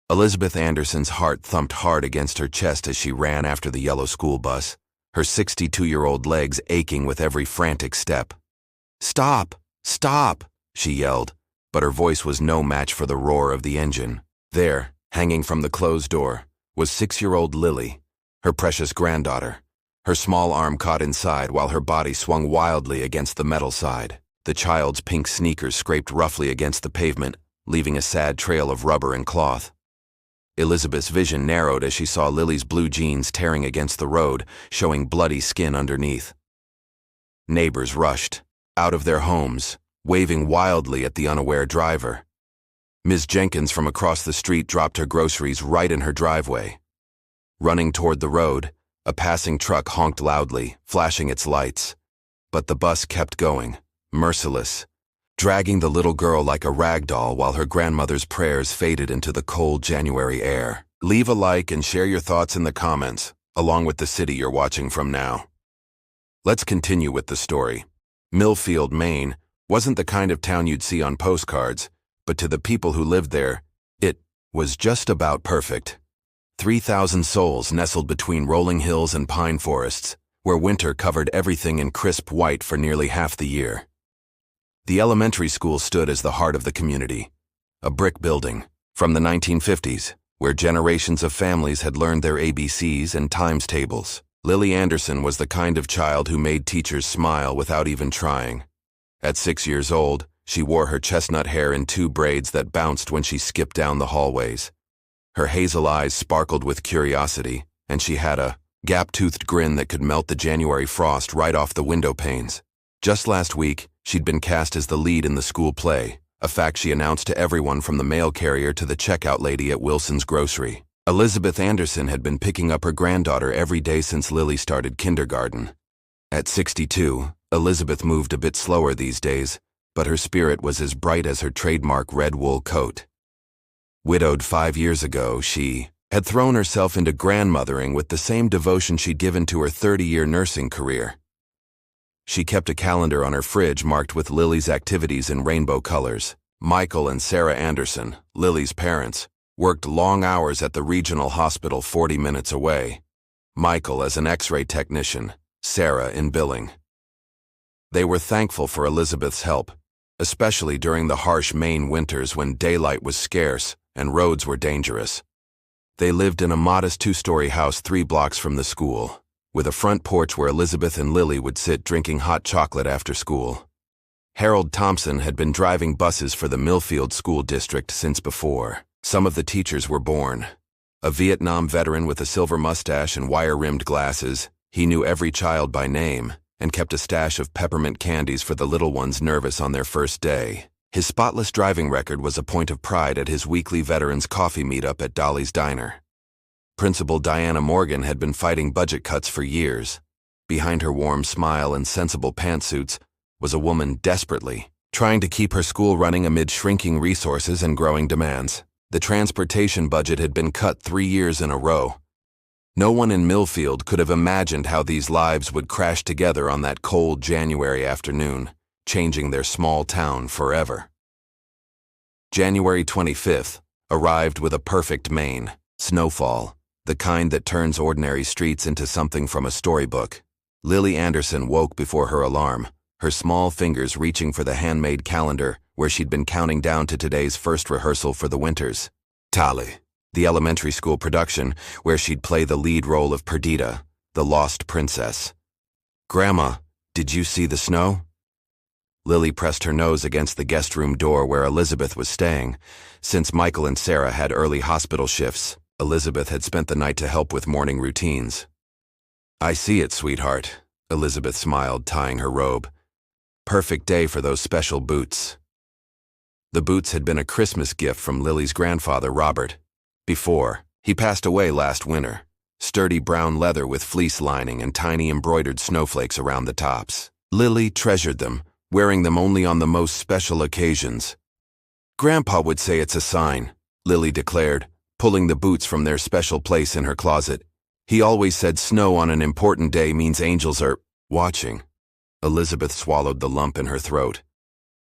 Elizabeth Anderson's heart thumped hard against her chest as she ran after the yellow school bus, her 62-year-old legs aching with every frantic step. "Stop! Stop!" she yelled, but her voice was no match for the roar of the engine. There, hanging from the closed door, was 6-year-old Lily, her precious granddaughter. Her small arm caught inside while her body swung wildly against the metal side. The child's pink sneakers scraped roughly against the pavement, leaving a sad trail of rubber and cloth. Elizabeth's vision narrowed as she saw Lily's blue jeans tearing against the road, showing bloody skin underneath. Neighbors rushed, out of their homes, waving wildly at the unaware driver. Ms. Jenkins from across the street dropped her groceries right in her driveway. Running toward the road, a passing truck honked loudly, flashing its lights. But the bus kept going, merciless, dragging the little girl like a rag doll while her grandmother's prayers faded into the cold January air. Leave a like and share your thoughts in the comments, along with the city you're watching from now. Let's continue with the story. Milfield, Maine, wasn't the kind of town you'd see on postcards, but to the people who lived there, it was just about perfect. 3,000 souls nestled between rolling hills and pine forests, where winter covered everything in crisp white for nearly half the year. The elementary school stood as the heart of the community, a brick building from the 1950s, where generations of families had learned their ABCs and times tables. Lily Anderson was the kind of child who made teachers smile without even trying. At 6 years old, she wore her chestnut hair in 2 braids that bounced when she skipped down the hallways. Her hazel eyes sparkled with curiosity, and she had a gap-toothed grin that could melt the January frost right off the window panes. Just last week, she'd been cast as the lead in the school play, a fact she announced to everyone from the mail carrier to the checkout lady at Wilson's Grocery. Elizabeth Anderson had been picking up her granddaughter every day since Lily started kindergarten. At 62, Elizabeth moved a bit slower these days, but her spirit was as bright as her trademark red wool coat. Widowed 5 years ago, she had thrown herself into grandmothering with the same devotion she'd given to her 30-year nursing career. She kept a calendar on her fridge marked with Lily's activities in rainbow colors. Michael and Sarah Anderson, Lily's parents, worked long hours at the regional hospital 40 minutes away. Michael as an X-ray technician, Sarah in billing. They were thankful for Elizabeth's help, especially during the harsh Maine winters when daylight was scarce and roads were dangerous. They lived in a modest 2-story house 3 blocks from the school, with a front porch where Elizabeth and Lily would sit drinking hot chocolate after school. Harold Thompson had been driving buses for the Milfield school district since before some of the teachers were born. A Vietnam veteran with a silver mustache and wire-rimmed glasses, he knew every child by name and kept a stash of peppermint candies for the little ones nervous on their first day. His spotless driving record was a point of pride at his weekly veterans coffee meetup at Dolly's Diner. Principal Diana Morgan had been fighting budget cuts for years. Behind her warm smile and sensible pantsuits was a woman desperately trying to keep her school running amid shrinking resources and growing demands. The transportation budget had been cut 3 years in a row. No one in Milfield could have imagined how these lives would crash together on that cold January afternoon, changing their small town forever. January 25th arrived with a perfect Maine snowfall, the kind that turns ordinary streets into something from a storybook. Lily Anderson woke before her alarm, her small fingers reaching for the handmade calendar where she'd been counting down to today's first rehearsal for the winters. Tali, the elementary school production where she'd play the lead role of Perdita, the lost princess. "Grandma, did you see the snow?" Lily pressed her nose against the guest room door where Elizabeth was staying. Since Michael and Sarah had early hospital shifts, Elizabeth had spent the night to help with morning routines. "I see it, sweetheart," Elizabeth smiled, tying her robe. "Perfect day for those special boots." The boots had been a Christmas gift from Lily's grandfather, Robert. He passed away last winter. Sturdy brown leather with fleece lining and tiny embroidered snowflakes around the tops. Lily treasured them, wearing them only on the most special occasions. "Grandpa would say it's a sign," Lily declared, pulling the boots from their special place in her closet. "He always said snow on an important day means angels are watching." Elizabeth swallowed the lump in her throat.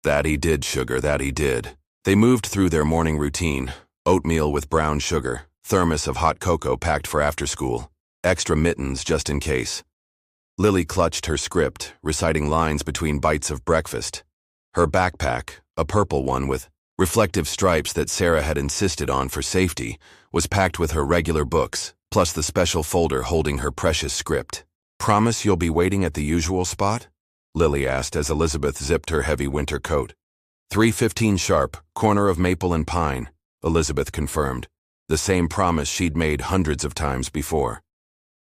"That he did, sugar, that he did." They moved through their morning routine, Oatmeal with brown sugar, thermos of hot cocoa packed for after school, extra mittens just in case. Lily clutched her script, reciting lines between bites of breakfast. Her backpack, a purple one with reflective stripes that Sarah had insisted on for safety, was packed with her regular books, plus the special folder holding her precious script. "Promise you'll be waiting at the usual spot?" Lily asked as Elizabeth zipped her heavy winter coat. 3:15 sharp, corner of Maple and Pine, Elizabeth confirmed, the same promise she'd made hundreds of times before.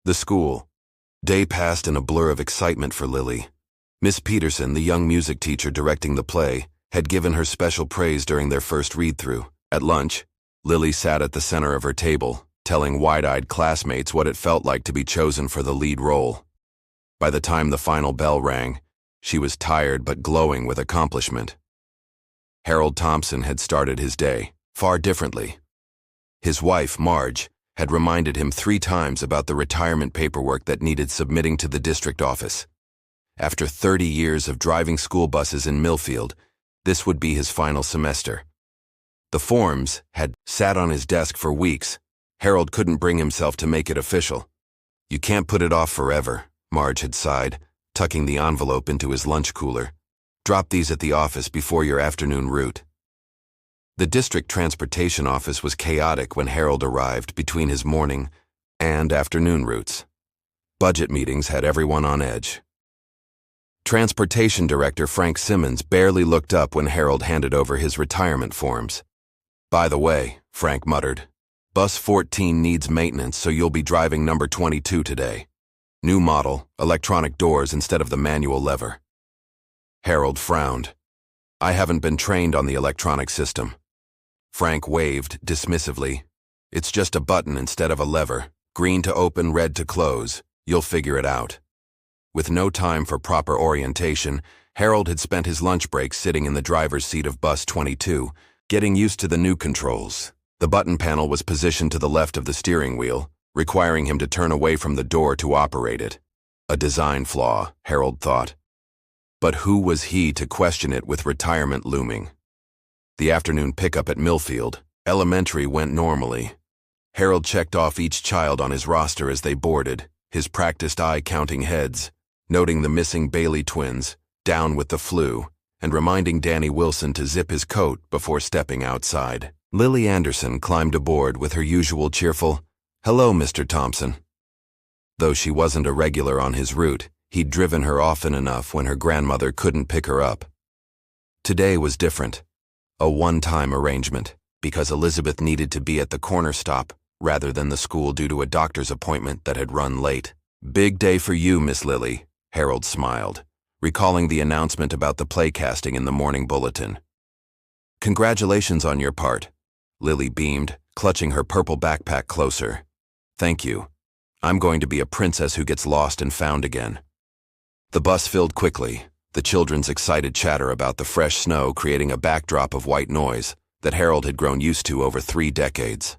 The school. Day passed in a blur of excitement for Lily. Miss Peterson, the young music teacher directing the play, had given her special praise during their first read-through. At lunch, Lily sat at the center of her table, telling wide-eyed classmates what it felt like to be chosen for the lead role. By the time the final bell rang, she was tired but glowing with accomplishment. Harold Thompson had started his day far differently. His wife, Marge, had reminded him 3 times about the retirement paperwork that needed submitting to the district office. After 30 years of driving school buses in Milfield, this would be his final semester. The forms had sat on his desk for weeks. Harold couldn't bring himself to make it official. "You can't put it off forever," Marge had sighed, tucking the envelope into his lunch cooler. "Drop these at the office before your afternoon route." The district transportation office was chaotic when Harold arrived between his morning and afternoon routes. Budget meetings had everyone on edge. Transportation Director Frank Simmons barely looked up when Harold handed over his retirement forms. "By the way," Frank muttered, "Bus 14 needs maintenance, so you'll be driving number 22 today. New model, electronic doors instead of the manual lever." Harold frowned. "I haven't been trained on the electronic system." Frank waved dismissively. "It's just a button instead of a lever. Green to open, red to close. You'll figure it out." With no time for proper orientation, Harold had spent his lunch break sitting in the driver's seat of Bus 22, getting used to the new controls. The button panel was positioned to the left of the steering wheel, requiring him to turn away from the door to operate it. A design flaw, Harold thought. But who was he to question it with retirement looming? The afternoon pickup at Milfield, elementary, went normally. Harold checked off each child on his roster as they boarded, his practiced eye counting heads, noting the missing Bailey twins, down with the flu, and reminding Danny Wilson to zip his coat before stepping outside. Lily Anderson climbed aboard with her usual cheerful, "Hello, Mr. Thompson." Though she wasn't a regular on his route, he'd driven her often enough when her grandmother couldn't pick her up. Today was different. A one-time arrangement, because Elizabeth needed to be at the corner stop rather than the school due to a doctor's appointment that had run late. "Big day for you, Miss Lily," Harold smiled, recalling the announcement about the play casting in the morning bulletin. "Congratulations on your part," Lily beamed, clutching her purple backpack closer. "Thank you. I'm going to be a princess who gets lost and found again." The bus filled quickly, the children's excited chatter about the fresh snow creating a backdrop of white noise that Harold had grown used to over 3 decades.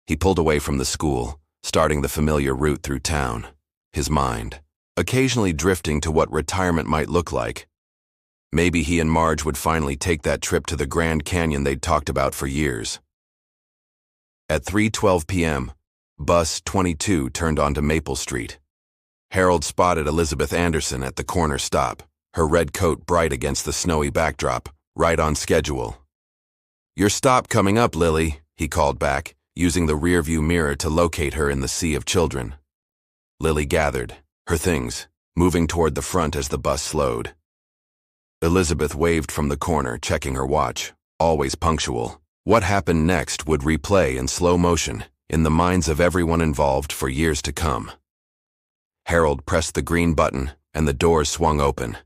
He pulled away from the school, starting the familiar route through town, his mind occasionally drifting to what retirement might look like. Maybe he and Marge would finally take that trip to the Grand Canyon they'd talked about for years. At 3:12 p.m., Bus 22 turned onto Maple Street. Harold spotted Elizabeth Anderson at the corner stop, her red coat bright against the snowy backdrop, right on schedule. "Your stop coming up, Lily," he called back, using the rearview mirror to locate her in the sea of children. Lily gathered, her things, moving toward the front as the bus slowed. Elizabeth waved from the corner, checking her watch, always punctual. What happened next would replay in slow motion, in the minds of everyone involved for years to come. Harold pressed the green button, and the doors swung open.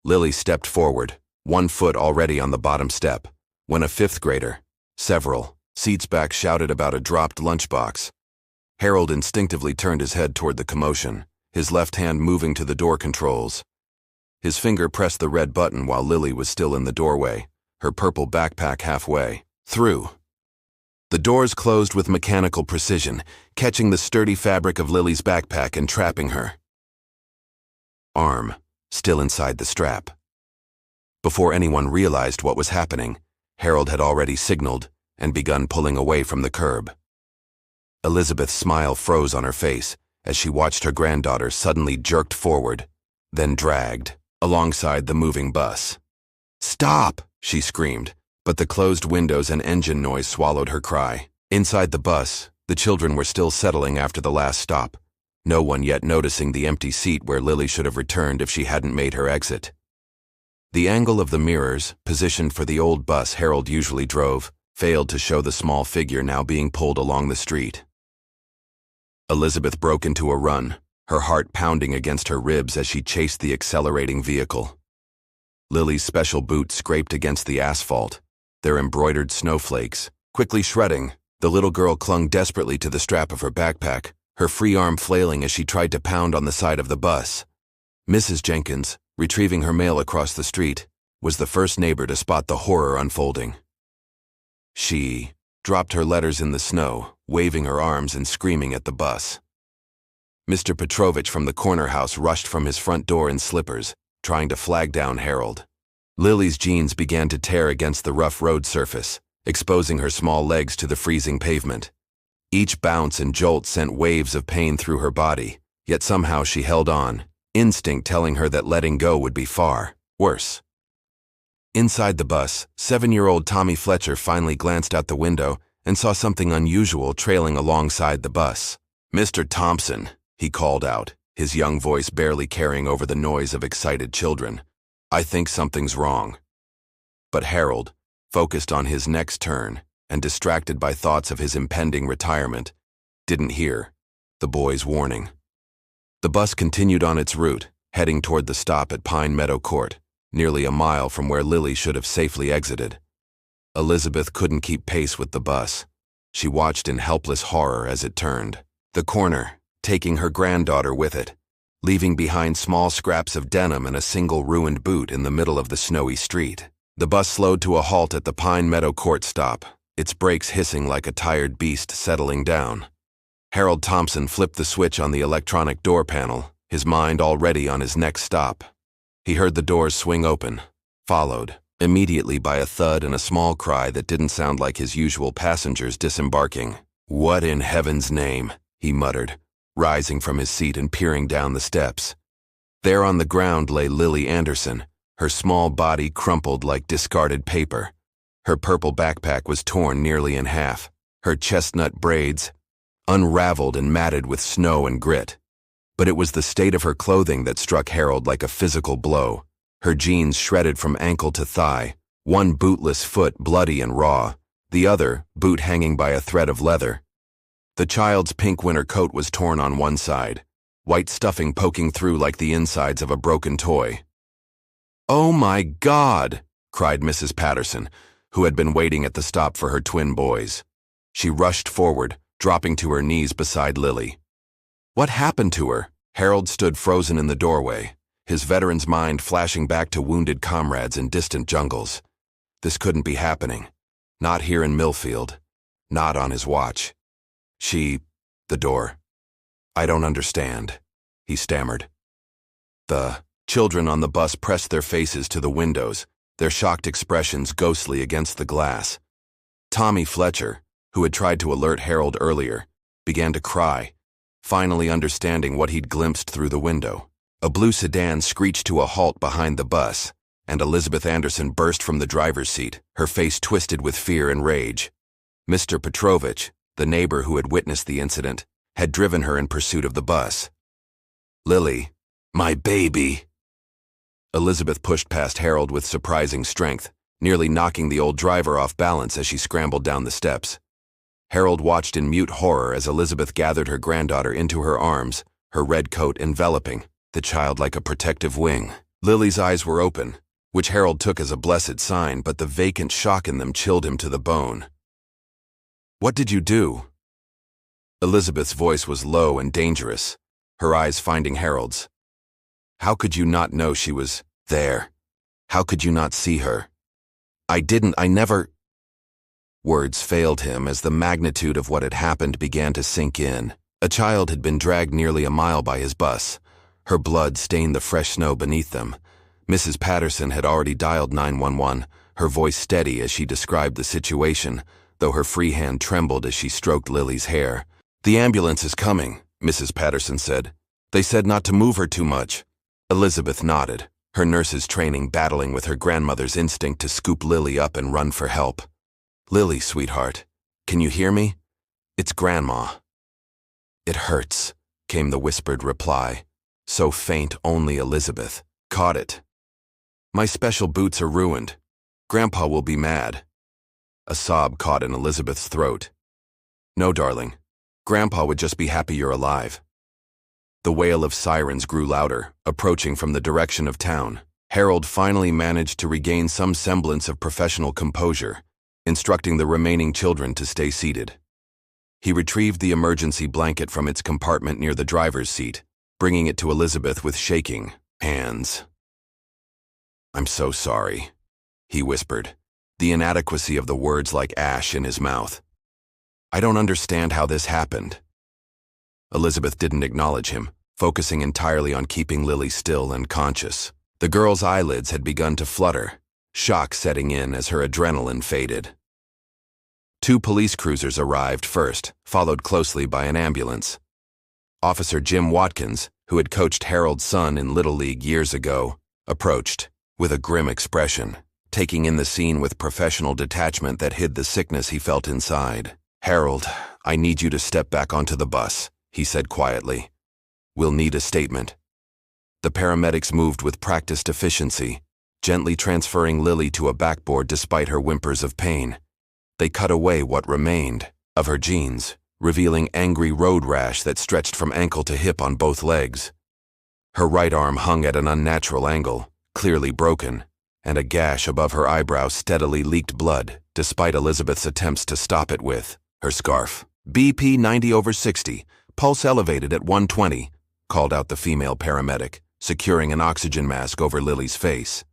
Lily stepped forward, one foot already on the bottom step, when a 5th grader, several seats back, shouted about a dropped lunchbox. Harold instinctively turned his head toward the commotion, his left hand moving to the door controls. His finger pressed the red button while Lily was still in the doorway, her purple backpack halfway through. The doors closed with mechanical precision, catching the sturdy fabric of Lily's backpack and trapping her arm still inside the strap. Before anyone realized what was happening, Harold had already signaled, and begun pulling away from the curb. Elizabeth's smile froze on her face as she watched her granddaughter suddenly jerked forward, then dragged, alongside the moving bus. "Stop!" she screamed, but the closed windows and engine noise swallowed her cry. Inside the bus, the children were still settling after the last stop, no one yet noticing the empty seat where Lily should have returned if she hadn't made her exit. The angle of the mirrors, positioned for the old bus Harold usually drove, failed to show the small figure now being pulled along the street. Elizabeth broke into a run, her heart pounding against her ribs as she chased the accelerating vehicle. Lily's special boots scraped against the asphalt, their embroidered snowflakes quickly shredding. The little girl clung desperately to the strap of her backpack, her free arm flailing as she tried to pound on the side of the bus. Mrs. Jenkins, retrieving her mail across the street, was the first neighbor to spot the horror unfolding. She dropped her letters in the snow, waving her arms and screaming at the bus. Mr. Petrovich from the corner house rushed from his front door in slippers, trying to flag down Harold. Lily's jeans began to tear against the rough road surface, exposing her small legs to the freezing pavement. Each bounce and jolt sent waves of pain through her body, yet somehow she held on, instinct telling her that letting go would be far worse. Inside the bus, 7-year-old Tommy Fletcher finally glanced out the window and saw something unusual trailing alongside the bus. "Mr. Thompson," he called out, his young voice barely carrying over the noise of excited children. "I think something's wrong." But Harold, focused on his next turn and distracted by thoughts of his impending retirement, didn't hear the boy's warning. The bus continued on its route, heading toward the stop at Pine Meadow Court, nearly a mile from where Lily should have safely exited. Elizabeth couldn't keep pace with the bus. She watched in helpless horror as it turned the corner, taking her granddaughter with it, leaving behind small scraps of denim and a single ruined boot in the middle of the snowy street. The bus slowed to a halt at the Pine Meadow Court stop, its brakes hissing like a tired beast settling down. Harold Thompson flipped the switch on the electronic door panel, his mind already on his next stop. He heard the doors swing open, followed immediately by a thud and a small cry that didn't sound like his usual passengers disembarking. "What in heaven's name?" he muttered, rising from his seat and peering down the steps. There on the ground lay Lily Anderson, her small body crumpled like discarded paper. Her purple backpack was torn nearly in half, her chestnut braids unraveled and matted with snow and grit. But it was the state of her clothing that struck Harold like a physical blow. Her jeans shredded from ankle to thigh, one bootless foot bloody and raw, the other boot hanging by a thread of leather. The child's pink winter coat was torn on one side, white stuffing poking through like the insides of a broken toy. "Oh my God!" cried Mrs. Patterson, who had been waiting at the stop for her twin boys. She rushed forward, dropping to her knees beside Lily. What happened to her? Harold stood frozen in the doorway, his veteran's mind flashing back to wounded comrades in distant jungles. This couldn't be happening. Not here in Milfield. Not on his watch. The door. "I don't understand," he stammered. The children on the bus pressed their faces to the windows, their shocked expressions ghostly against the glass. Tommy Fletcher, who had tried to alert Harold earlier, began to cry, finally understanding what he'd glimpsed through the window. A blue sedan screeched to a halt behind the bus, and Elizabeth Anderson burst from the driver's seat, her face twisted with fear and rage. Mr. Petrovich, the neighbor who had witnessed the incident, had driven her in pursuit of the bus. "Lily, my baby!" Elizabeth pushed past Harold with surprising strength, nearly knocking the old driver off balance as she scrambled down the steps. Harold watched in mute horror as Elizabeth gathered her granddaughter into her arms, her red coat enveloping the child like a protective wing. Lily's eyes were open, which Harold took as a blessed sign, but the vacant shock in them chilled him to the bone. "What did you do?" Elizabeth's voice was low and dangerous, her eyes finding Harold's. "How could you not know she was there? How could you not see her?" I never..." Words failed him as the magnitude of what had happened began to sink in. A child had been dragged nearly a mile by his bus. Her blood stained the fresh snow beneath them. Mrs. Patterson had already dialed 911, her voice steady as she described the situation, though her free hand trembled as she stroked Lily's hair. "The ambulance is coming," Mrs. Patterson said. "They said not to move her too much." Elizabeth nodded, her nurse's training battling with her grandmother's instinct to scoop Lily up and run for help. "Lily, sweetheart, can you hear me? It's Grandma." "It hurts," came the whispered reply, so faint only Elizabeth caught it. "My special boots are ruined. Grandpa will be mad." A sob caught in Elizabeth's throat. "No, darling. Grandpa would just be happy you're alive." The wail of sirens grew louder, approaching from the direction of town. Harold finally managed to regain some semblance of professional composure, instructing the remaining children to stay seated. He retrieved the emergency blanket from its compartment near the driver's seat, bringing it to Elizabeth with shaking hands. "I'm so sorry," he whispered, the inadequacy of the words like ash in his mouth. "I don't understand how this happened." Elizabeth didn't acknowledge him, focusing entirely on keeping Lily still and conscious. The girl's eyelids had begun to flutter, shock setting in as her adrenaline faded. 2 police cruisers arrived first, followed closely by an ambulance. Officer Jim Watkins, who had coached Harold's son in Little League years ago, approached, with a grim expression, taking in the scene with professional detachment that hid the sickness he felt inside. "Harold, I need you to step back onto the bus," he said quietly. "We'll need a statement." The paramedics moved with practiced efficiency, gently transferring Lily to a backboard despite her whimpers of pain. They cut away what remained of her jeans, revealing angry road rash that stretched from ankle to hip on both legs. Her right arm hung at an unnatural angle, clearly broken, and a gash above her eyebrow steadily leaked blood, despite Elizabeth's attempts to stop it with her scarf. "BP 90/60, pulse elevated at 120, called out the female paramedic, securing an oxygen mask over Lily's face.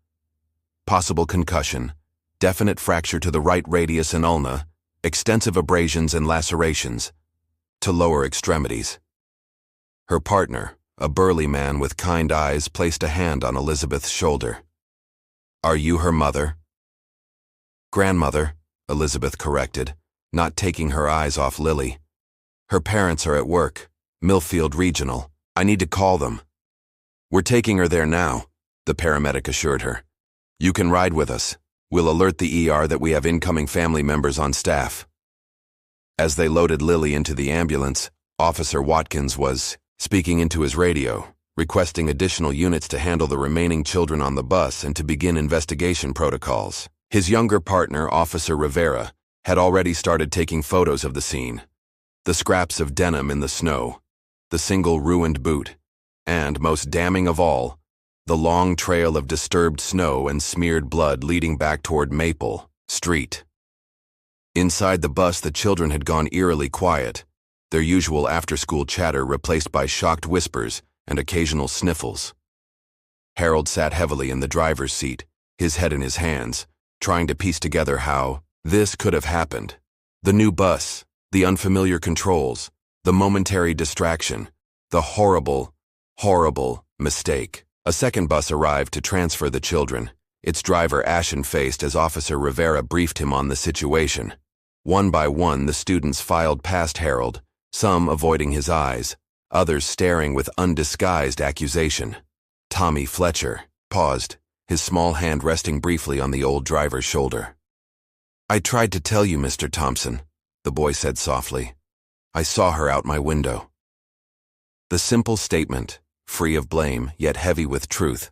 "Possible concussion, definite fracture to the right radius and ulna, extensive abrasions and lacerations to lower extremities." Her partner, a burly man with kind eyes, placed a hand on Elizabeth's shoulder. "Are you her mother?" "Grandmother," Elizabeth corrected, not taking her eyes off Lily. "Her parents are at work, Milfield Regional. I need to call them." "We're taking her there now," the paramedic assured her. "You can ride with us. We'll alert the ER that we have incoming family members on staff." As they loaded Lily into the ambulance, Officer Watkins was speaking into his radio, requesting additional units to handle the remaining children on the bus and to begin investigation protocols. His younger partner, Officer Rivera, had already started taking photos of the scene. The scraps of denim in the snow, the single ruined boot, and, most damning of all, the long trail of disturbed snow and smeared blood leading back toward Maple Street. Inside the bus, the children had gone eerily quiet, their usual after-school chatter replaced by shocked whispers and occasional sniffles. Harold sat heavily in the driver's seat, his head in his hands, trying to piece together how this could have happened. The new bus, the unfamiliar controls, the momentary distraction, the horrible, horrible mistake. A second bus arrived to transfer the children, its driver ashen-faced as Officer Rivera briefed him on the situation. One by one, the students filed past Harold, some avoiding his eyes, others staring with undisguised accusation. Tommy Fletcher paused, his small hand resting briefly on the old driver's shoulder. "I tried to tell you, Mr. Thompson," the boy said softly. "I saw her out my window." The simple statement, free of blame, yet heavy with truth,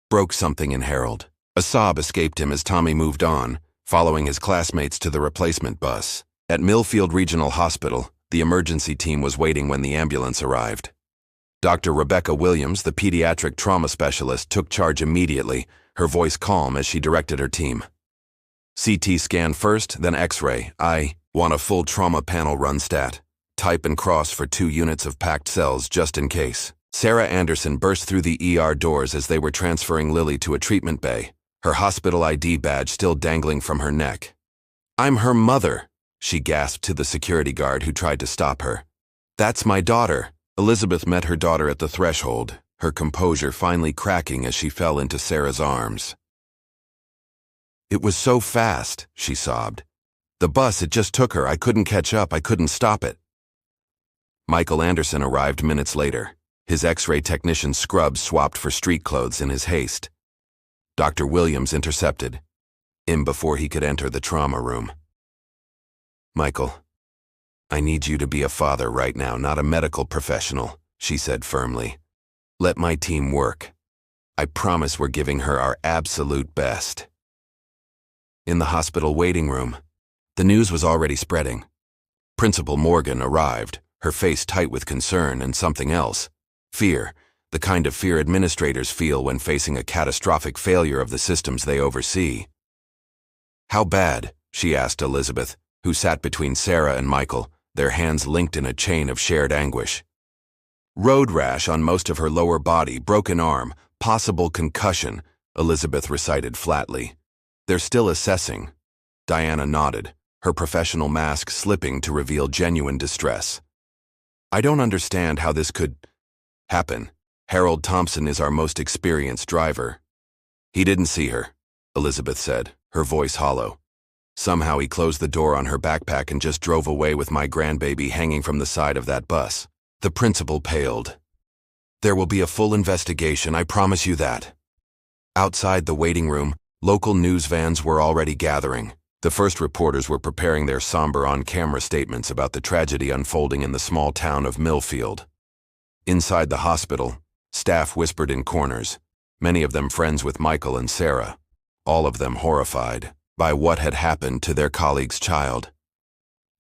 broke something in Harold. A sob escaped him as Tommy moved on, following his classmates to the replacement bus. At Milfield Regional Hospital, the emergency team was waiting when the ambulance arrived. Dr. Rebecca Williams, the pediatric trauma specialist, took charge immediately, her voice calm as she directed her team. "CT scan first, then X-ray. I want a full trauma panel run stat. Type and cross for 2 units of packed cells just in case." Sarah Anderson burst through the ER doors as they were transferring Lily to a treatment bay, her hospital ID badge still dangling from her neck. "I'm her mother," she gasped to the security guard who tried to stop her. "That's my daughter." Elizabeth met her daughter at the threshold, her composure finally cracking as she fell into Sarah's arms. "It was so fast," she sobbed. The bus, it just took her. I couldn't catch up. I couldn't stop it. Michael Anderson arrived minutes later. His X-ray technician's scrubs swapped for street clothes in his haste. Dr. Williams intercepted him before he could enter the trauma room. "Michael, I need you to be a father right now, not a medical professional," she said firmly. "Let my team work. I promise we're giving her our absolute best." In the hospital waiting room, the news was already spreading. Principal Morgan arrived, her face tight with concern and something else. Fear, the kind of fear administrators feel when facing a catastrophic failure of the systems they oversee. "How bad?" she asked Elizabeth, who sat between Sarah and Michael, their hands linked in a chain of shared anguish. "Road rash on most of her lower body, broken arm, possible concussion," Elizabeth recited flatly. "They're still assessing." Diana nodded, her professional mask slipping to reveal genuine distress. "I don't understand how this could happen. Harold Thompson is our most experienced driver." "He didn't see her," Elizabeth said, her voice hollow. "Somehow he closed the door on her backpack and just drove away with my grandbaby hanging from the side of that bus." The principal paled. "There will be a full investigation, I promise you that." Outside the waiting room, local news vans were already gathering. The first reporters were preparing their somber on-camera statements about the tragedy unfolding in the small town of Milfield. Inside the hospital, staff whispered in corners, many of them friends with Michael and Sarah, all of them horrified by what had happened to their colleague's child.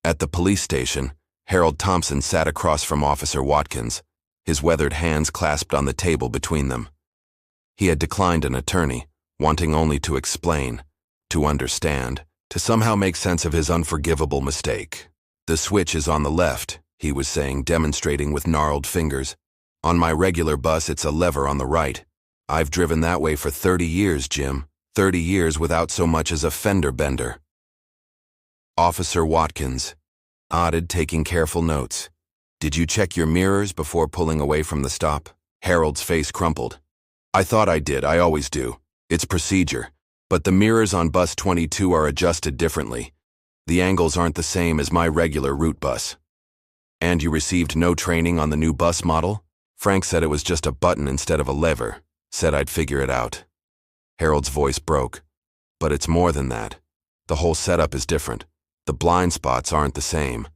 At the police station, Harold Thompson sat across from Officer Watkins, his weathered hands clasped on the table between them. He had declined an attorney, wanting only to explain, to understand, to somehow make sense of his unforgivable mistake. "The switch is on the left," he was saying, demonstrating with gnarled fingers. "On my regular bus, it's a lever on the right. I've driven that way for 30 years, Jim. 30 years without so much as a fender bender." Officer Watkins nodded, taking careful notes. "Did you check your mirrors before pulling away from the stop?" Harold's face crumpled. "I thought I did. I always do. It's procedure. But the mirrors on bus 22 are adjusted differently. The angles aren't the same as my regular route bus." "And you received no training on the new bus model?" "Frank said it was just a button instead of a lever. Said I'd figure it out." Harold's voice broke. "But it's more than that. The whole setup is different. The blind spots aren't the same."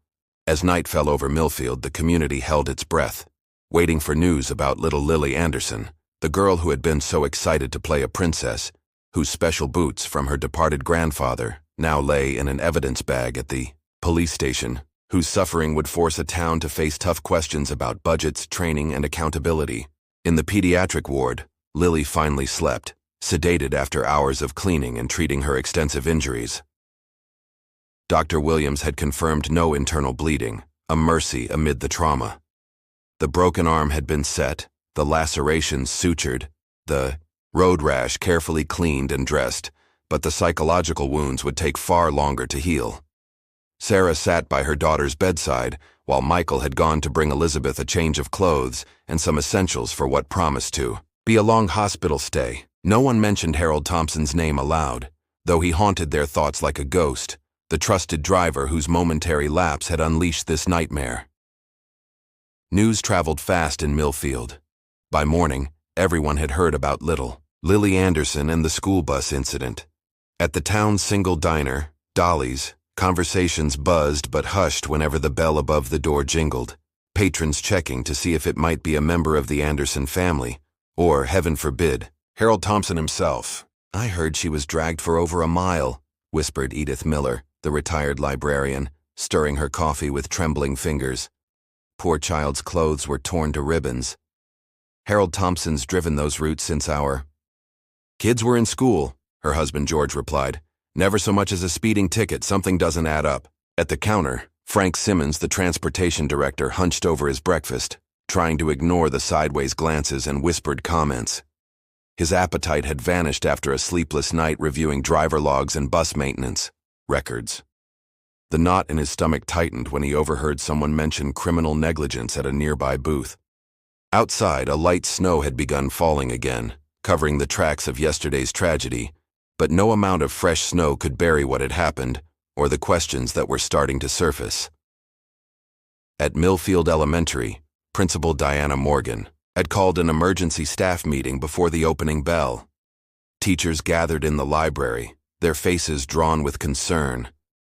As night fell over Milfield, the community held its breath, waiting for news about little Lily Anderson, the girl who had been so excited to play a princess, whose special boots from her departed grandfather now lay in an evidence bag at the police station, whose suffering would force a town to face tough questions about budgets, training, and accountability. In the pediatric ward, Lily finally slept, sedated after hours of cleaning and treating her extensive injuries. Dr. Williams had confirmed no internal bleeding, a mercy amid the trauma. The broken arm had been set, the lacerations sutured, the road rash carefully cleaned and dressed, but the psychological wounds would take far longer to heal. Sarah sat by her daughter's bedside, while Michael had gone to bring Elizabeth a change of clothes and some essentials for what promised to be a long hospital stay. No one mentioned Harold Thompson's name aloud, though he haunted their thoughts like a ghost, the trusted driver whose momentary lapse had unleashed this nightmare. News traveled fast in Milfield. By morning, everyone had heard about little Lily Anderson and the school bus incident. At the town's single diner, Dolly's, conversations buzzed but hushed whenever the bell above the door jingled, patrons checking to see if it might be a member of the Anderson family, or, heaven forbid, Harold Thompson himself. "I heard she was dragged for over a mile," whispered Edith Miller, the retired librarian, stirring her coffee with trembling fingers. Poor child's clothes were torn to ribbons. "Harold Thompson's driven those routes since our kids were in school," her husband George replied. "Never so much as a speeding ticket. Something doesn't add up." At the counter, Frank Simmons, the transportation director, hunched over his breakfast, trying to ignore the sideways glances and whispered comments. His appetite had vanished after a sleepless night reviewing driver logs and bus maintenance records. The knot in his stomach tightened when he overheard someone mention criminal negligence at a nearby booth. Outside, a light snow had begun falling again, covering the tracks of yesterday's tragedy, but no amount of fresh snow could bury what had happened or the questions that were starting to surface. At Milfield Elementary, Principal Diana Morgan had called an emergency staff meeting before the opening bell. Teachers gathered in the library, their faces drawn with concern,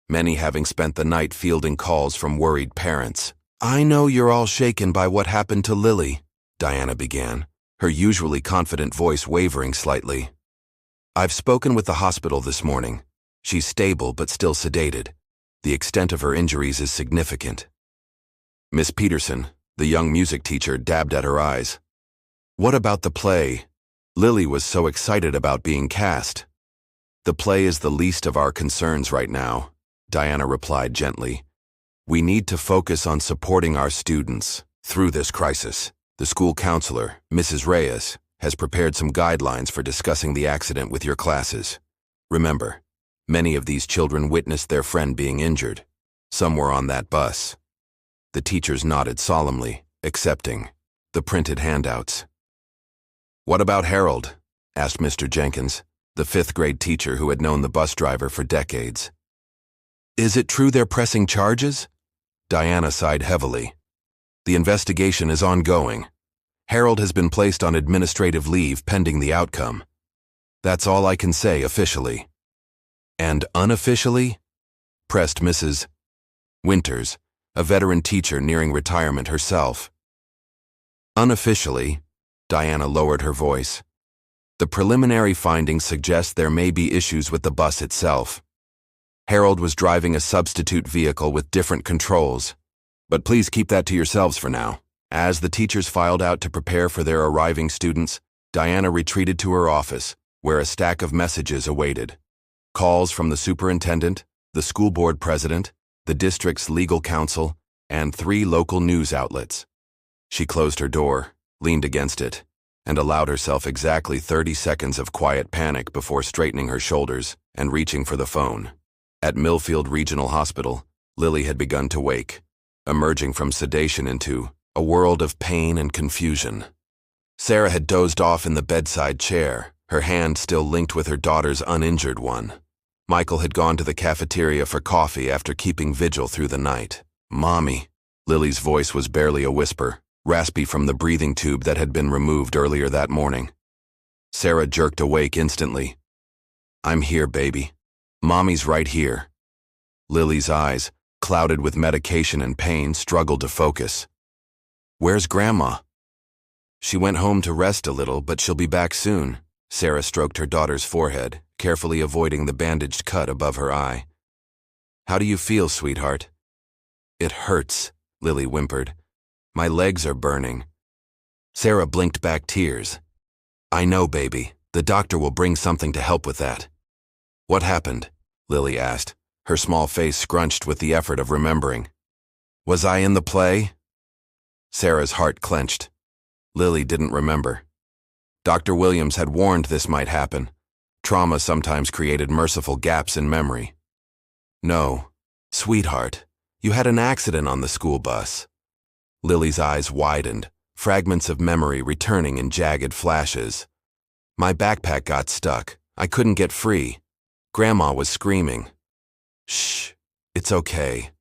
many having spent the night fielding calls from worried parents. "I know you're all shaken by what happened to Lily," Diana began, her usually confident voice wavering slightly. "I've spoken with the hospital this morning. She's stable but still sedated. The extent of her injuries is significant." Miss Peterson, the young music teacher, dabbed at her eyes. "What about the play? Lily was so excited about being cast." "The play is the least of our concerns right now," Diana replied gently. "We need to focus on supporting our students through this crisis. The school counselor, Mrs. Reyes, has prepared some guidelines for discussing the accident with your classes. Remember, many of these children witnessed their friend being injured. Some were on that bus." The teachers nodded solemnly, accepting the printed handouts. "What about Harold?" asked Mr. Jenkins, the fifth-grade teacher who had known the bus driver for decades. "Is it true they're pressing charges?" Diana sighed heavily. "The investigation is ongoing. Harold has been placed on administrative leave pending the outcome. That's all I can say officially." "And unofficially?" pressed Mrs. Winters, a veteran teacher nearing retirement herself. "Unofficially," Diana lowered her voice, "the preliminary findings suggest there may be issues with the bus itself. Harold was driving a substitute vehicle with different controls. But please keep that to yourselves for now." As the teachers filed out to prepare for their arriving students, Diana retreated to her office, where a stack of messages awaited. Calls from the superintendent, the school board president, the district's legal counsel, and 3 local news outlets. She closed her door, leaned against it, and allowed herself exactly 30 seconds of quiet panic before straightening her shoulders and reaching for the phone. At Milfield Regional Hospital, Lily had begun to wake, emerging from sedation into a world of pain and confusion. Sarah had dozed off in the bedside chair, her hand still linked with her daughter's uninjured one. Michael had gone to the cafeteria for coffee after keeping vigil through the night. "Mommy." Lily's voice was barely a whisper, raspy from the breathing tube that had been removed earlier that morning. Sarah jerked awake instantly. "I'm here, baby. Mommy's right here." Lily's eyes, clouded with medication and pain, struggled to focus. "Where's Grandma?" "She went home to rest a little, but she'll be back soon." Sarah stroked her daughter's forehead, carefully avoiding the bandaged cut above her eye. "How do you feel, sweetheart?" "It hurts," Lily whimpered. "My legs are burning." Sarah blinked back tears. "I know, baby. The doctor will bring something to help with that." "What happened?" Lily asked, her small face scrunched with the effort of remembering. "Was I in the play?" Sarah's heart clenched. Lily didn't remember. Dr. Williams had warned this might happen. Trauma sometimes created merciful gaps in memory. "No. Sweetheart, you had an accident on the school bus." Lily's eyes widened, fragments of memory returning in jagged flashes. "My backpack got stuck. I couldn't get free. Grandma was screaming." "Shh, it's okay.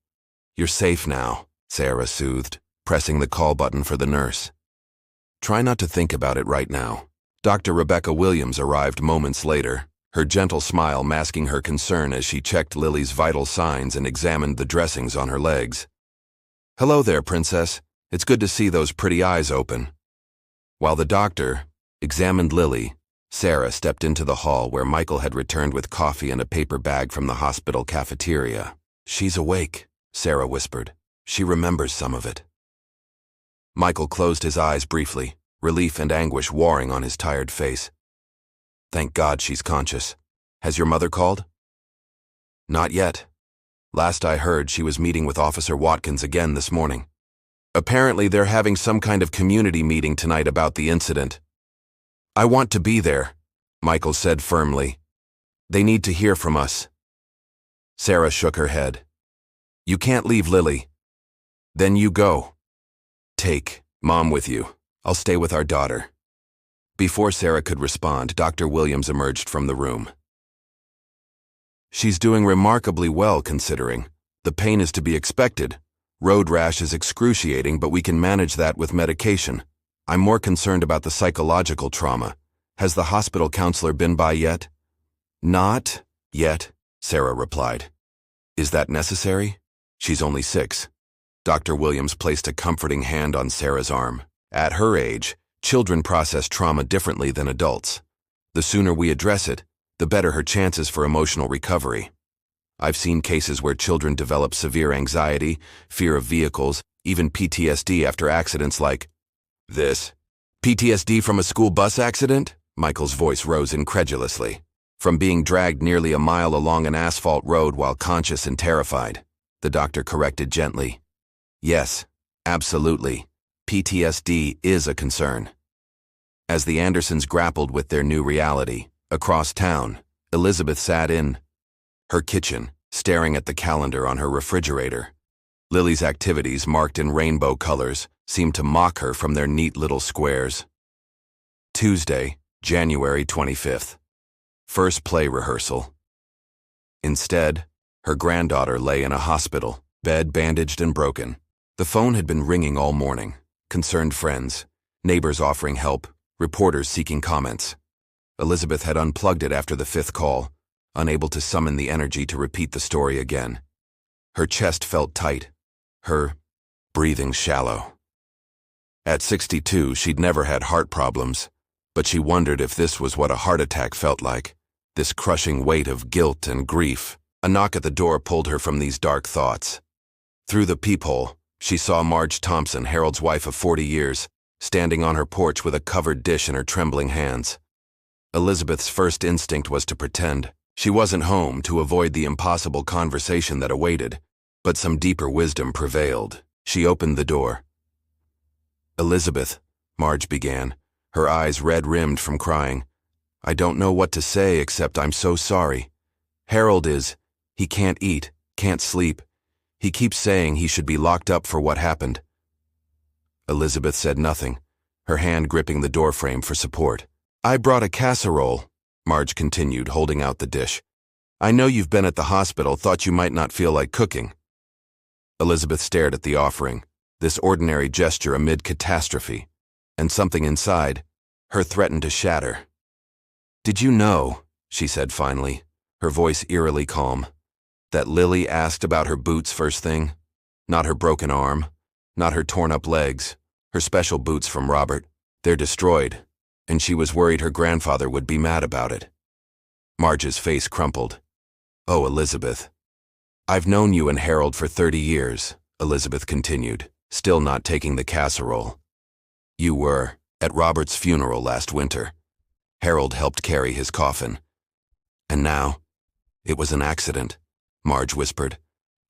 You're safe now," Sarah soothed, pressing the call button for the nurse. "Try not to think about it right now." Dr. Rebecca Williams arrived moments later, her gentle smile masking her concern as she checked Lily's vital signs and examined the dressings on her legs. "Hello there, Princess. It's good to see those pretty eyes open." While the doctor examined Lily, Sarah stepped into the hall where Michael had returned with coffee and a paper bag from the hospital cafeteria. "She's awake," Sarah whispered. "She remembers some of it." Michael closed his eyes briefly, relief and anguish warring on his tired face. "Thank God she's conscious. Has your mother called?" "Not yet. Last I heard, she was meeting with Officer Watkins again this morning. Apparently they're having some kind of community meeting tonight about the incident." "I want to be there," Michael said firmly. "They need to hear from us." Sarah shook her head. "You can't leave Lily." "Then you go. Take Mom with you. I'll stay with our daughter." Before Sarah could respond, Dr. Williams emerged from the room. She's doing remarkably well considering. The pain is to be expected. Road rash is excruciating, but we can manage that with medication. I'm more concerned about the psychological trauma. Has the hospital counselor been by yet? Not yet, Sarah replied. Is that necessary? She's only 6. Dr. Williams placed a comforting hand on Sarah's arm. At her age, children process trauma differently than adults. The sooner we address it, the better her chances for emotional recovery. I've seen cases where children develop severe anxiety, fear of vehicles, even PTSD after accidents like this. PTSD from a school bus accident? Michael's voice rose incredulously. From being dragged nearly a mile along an asphalt road while conscious and terrified, the doctor corrected gently. Yes, absolutely. PTSD is a concern. As the Andersons grappled with their new reality, across town, Elizabeth sat in her kitchen, staring at the calendar on her refrigerator. Lily's activities, marked in rainbow colors, seemed to mock her from their neat little squares. Tuesday, January 25th. First play rehearsal. Instead, her granddaughter lay in a hospital, bed bandaged and broken. The phone had been ringing all morning. Concerned friends, neighbors offering help, reporters seeking comments. Elizabeth had unplugged it after the 5th call, unable to summon the energy to repeat the story again. Her chest felt tight, her breathing shallow. At 62, she'd never had heart problems, but she wondered if this was what a heart attack felt like, this crushing weight of guilt and grief. A knock at the door pulled her from these dark thoughts. Through the peephole, she saw Marge Thompson, Harold's wife of 40 years, standing on her porch with a covered dish in her trembling hands. Elizabeth's first instinct was to pretend she wasn't home to avoid the impossible conversation that awaited, but some deeper wisdom prevailed. She opened the door. Elizabeth, Marge began, her eyes red-rimmed from crying. I don't know what to say except I'm so sorry. Harold he can't eat, can't sleep. He keeps saying he should be locked up for what happened. Elizabeth said nothing, her hand gripping the doorframe for support. I brought a casserole, Marge continued, holding out the dish. I know you've been at the hospital, thought you might not feel like cooking. Elizabeth stared at the offering, this ordinary gesture amid catastrophe, and something inside her threatened to shatter. Did you know, she said finally, her voice eerily calm, that Lily asked about her boots first thing? Not her broken arm, not her torn-up legs, her special boots from Robert. They're destroyed, and she was worried her grandfather would be mad about it. Marge's face crumpled. Oh, Elizabeth. I've known you and Harold for 30 years, Elizabeth continued, still not taking the casserole. You were at Robert's funeral last winter. Harold helped carry his coffin. And now, it was an accident, Marge whispered.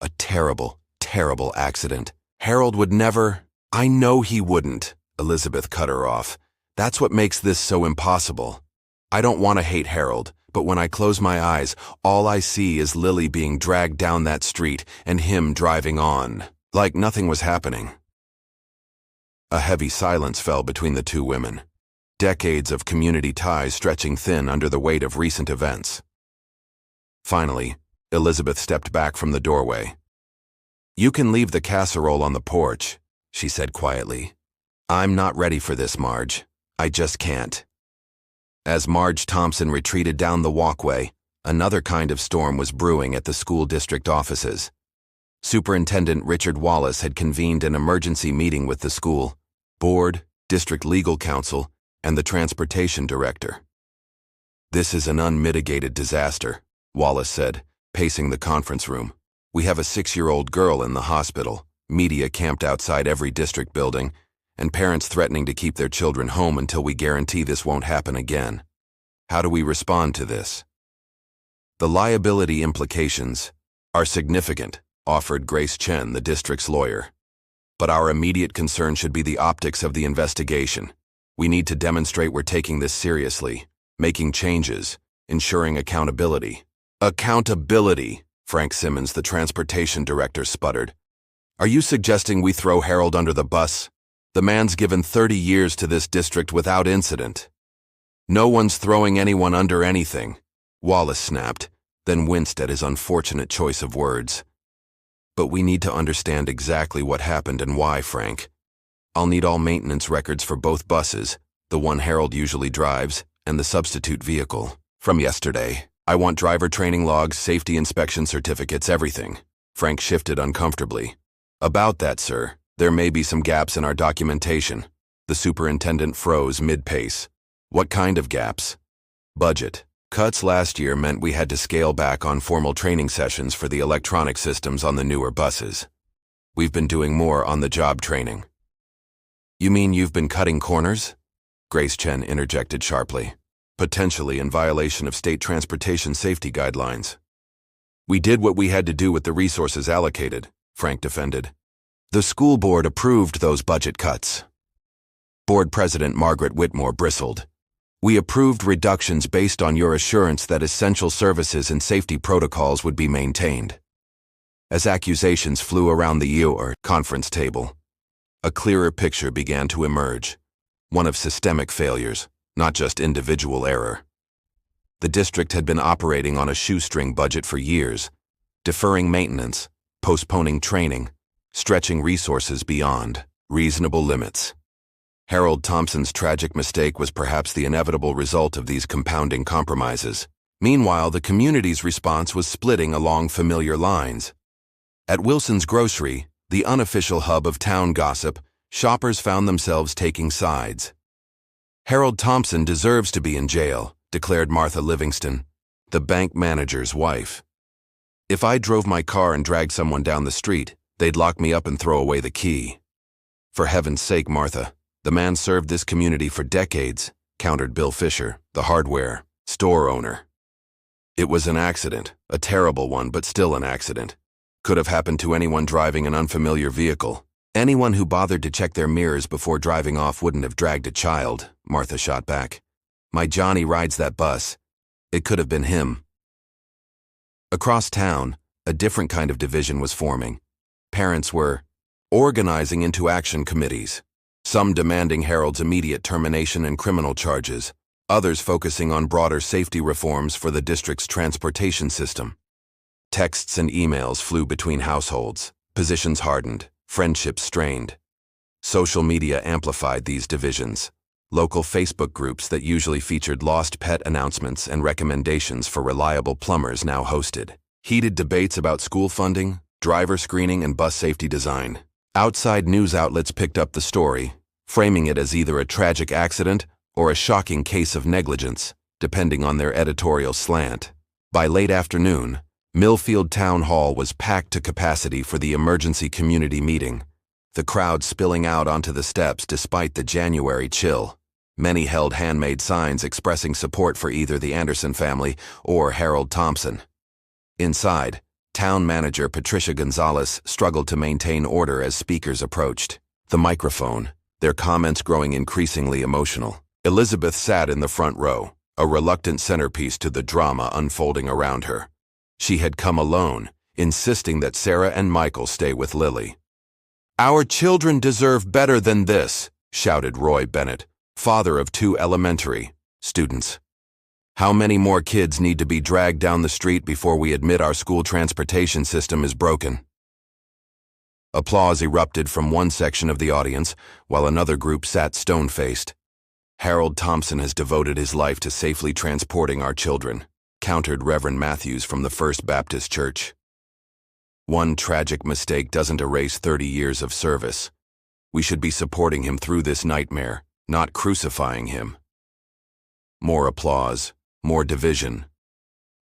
A terrible, terrible accident. Harold would never— I know he wouldn't, Elizabeth cut her off. That's what makes this so impossible. I don't want to hate Harold, but when I close my eyes, all I see is Lily being dragged down that street and him driving on, like nothing was happening. A heavy silence fell between the two women, decades of community ties stretching thin under the weight of recent events. Finally, Elizabeth stepped back from the doorway. You can leave the casserole on the porch, she said quietly. I'm not ready for this, Marge. I just can't. As Marge Thompson retreated down the walkway, another kind of storm was brewing at the school district offices. Superintendent Richard Wallace had convened an emergency meeting with the school, board, district legal counsel, and the transportation director. This is an unmitigated disaster, Wallace said, pacing the conference room. We have a 6-year-old girl in the hospital, media camped outside every district building, and parents threatening to keep their children home until we guarantee this won't happen again. How do we respond to this? The liability implications are significant, offered Grace Chen, the district's lawyer. But our immediate concern should be the optics of the investigation. We need to demonstrate we're taking this seriously, making changes, ensuring accountability. Accountability, Frank Simmons, the transportation director, sputtered. Are you suggesting we throw Harold under the bus? The man's given 30 years to this district without incident. No one's throwing anyone under anything, Wallace snapped, then winced at his unfortunate choice of words. But we need to understand exactly what happened and why, Frank. I'll need all maintenance records for both buses, the one Harold usually drives, and the substitute vehicle. From yesterday, I want driver training logs, safety inspection certificates, everything. Frank shifted uncomfortably. About that, sir, there may be some gaps in our documentation. The superintendent froze mid-pace. What kind of gaps? Budget. Cuts last year meant we had to scale back on formal training sessions for the electronic systems on the newer buses. We've been doing more on-the-job training. You mean you've been cutting corners? Grace Chen interjected sharply, potentially in violation of state transportation safety guidelines. We did what we had to do with the resources allocated, Frank defended. The school board approved those budget cuts. Board President Margaret Whitmore bristled. We approved reductions based on your assurance that essential services and safety protocols would be maintained. As accusations flew around the EOR conference table, a clearer picture began to emerge, one of systemic failures, not just individual error. The district had been operating on a shoestring budget for years, deferring maintenance, postponing training, stretching resources beyond reasonable limits. Harold Thompson's tragic mistake was perhaps the inevitable result of these compounding compromises. Meanwhile, the community's response was splitting along familiar lines. At Wilson's Grocery, the unofficial hub of town gossip, shoppers found themselves taking sides. Harold Thompson deserves to be in jail, declared Martha Livingston, the bank manager's wife. If I drove my car and dragged someone down the street, they'd lock me up and throw away the key. For heaven's sake, Martha, the man served this community for decades, countered Bill Fisher, the hardware store owner. It was an accident, a terrible one, but still an accident. Could have happened to anyone driving an unfamiliar vehicle. Anyone who bothered to check their mirrors before driving off wouldn't have dragged a child, Martha shot back. My Johnny rides that bus. It could have been him. Across town, a different kind of division was forming. Parents were organizing into action committees, some demanding Harold's immediate termination and criminal charges, others focusing on broader safety reforms for the district's transportation system. Texts and emails flew between households, positions hardened, friendships strained. Social media amplified these divisions. Local Facebook groups that usually featured lost pet announcements and recommendations for reliable plumbers now hosted heated debates about school funding, driver screening, and bus safety design. Outside news outlets picked up the story, framing it as either a tragic accident or a shocking case of negligence, depending on their editorial slant. By late afternoon, Milfield Town Hall was packed to capacity for the emergency community meeting, the crowd spilling out onto the steps despite the January chill. Many held handmade signs expressing support for either the Anderson family or Harold Thompson. Inside, town manager Patricia Gonzalez struggled to maintain order as speakers approached the microphone, their comments growing increasingly emotional. Elizabeth sat in the front row, a reluctant centerpiece to the drama unfolding around her. She had come alone, insisting that Sarah and Michael stay with Lily. "Our children deserve better than this," shouted Roy Bennett, father of 2 elementary students. "How many more kids need to be dragged down the street before we admit our school transportation system is broken?" Applause erupted from one section of the audience, while another group sat stone-faced. "Harold Thompson has devoted his life to safely transporting our children," countered Reverend Matthews from the First Baptist Church. "One tragic mistake doesn't erase 30 years of service. We should be supporting him through this nightmare, not crucifying him." More applause, more division.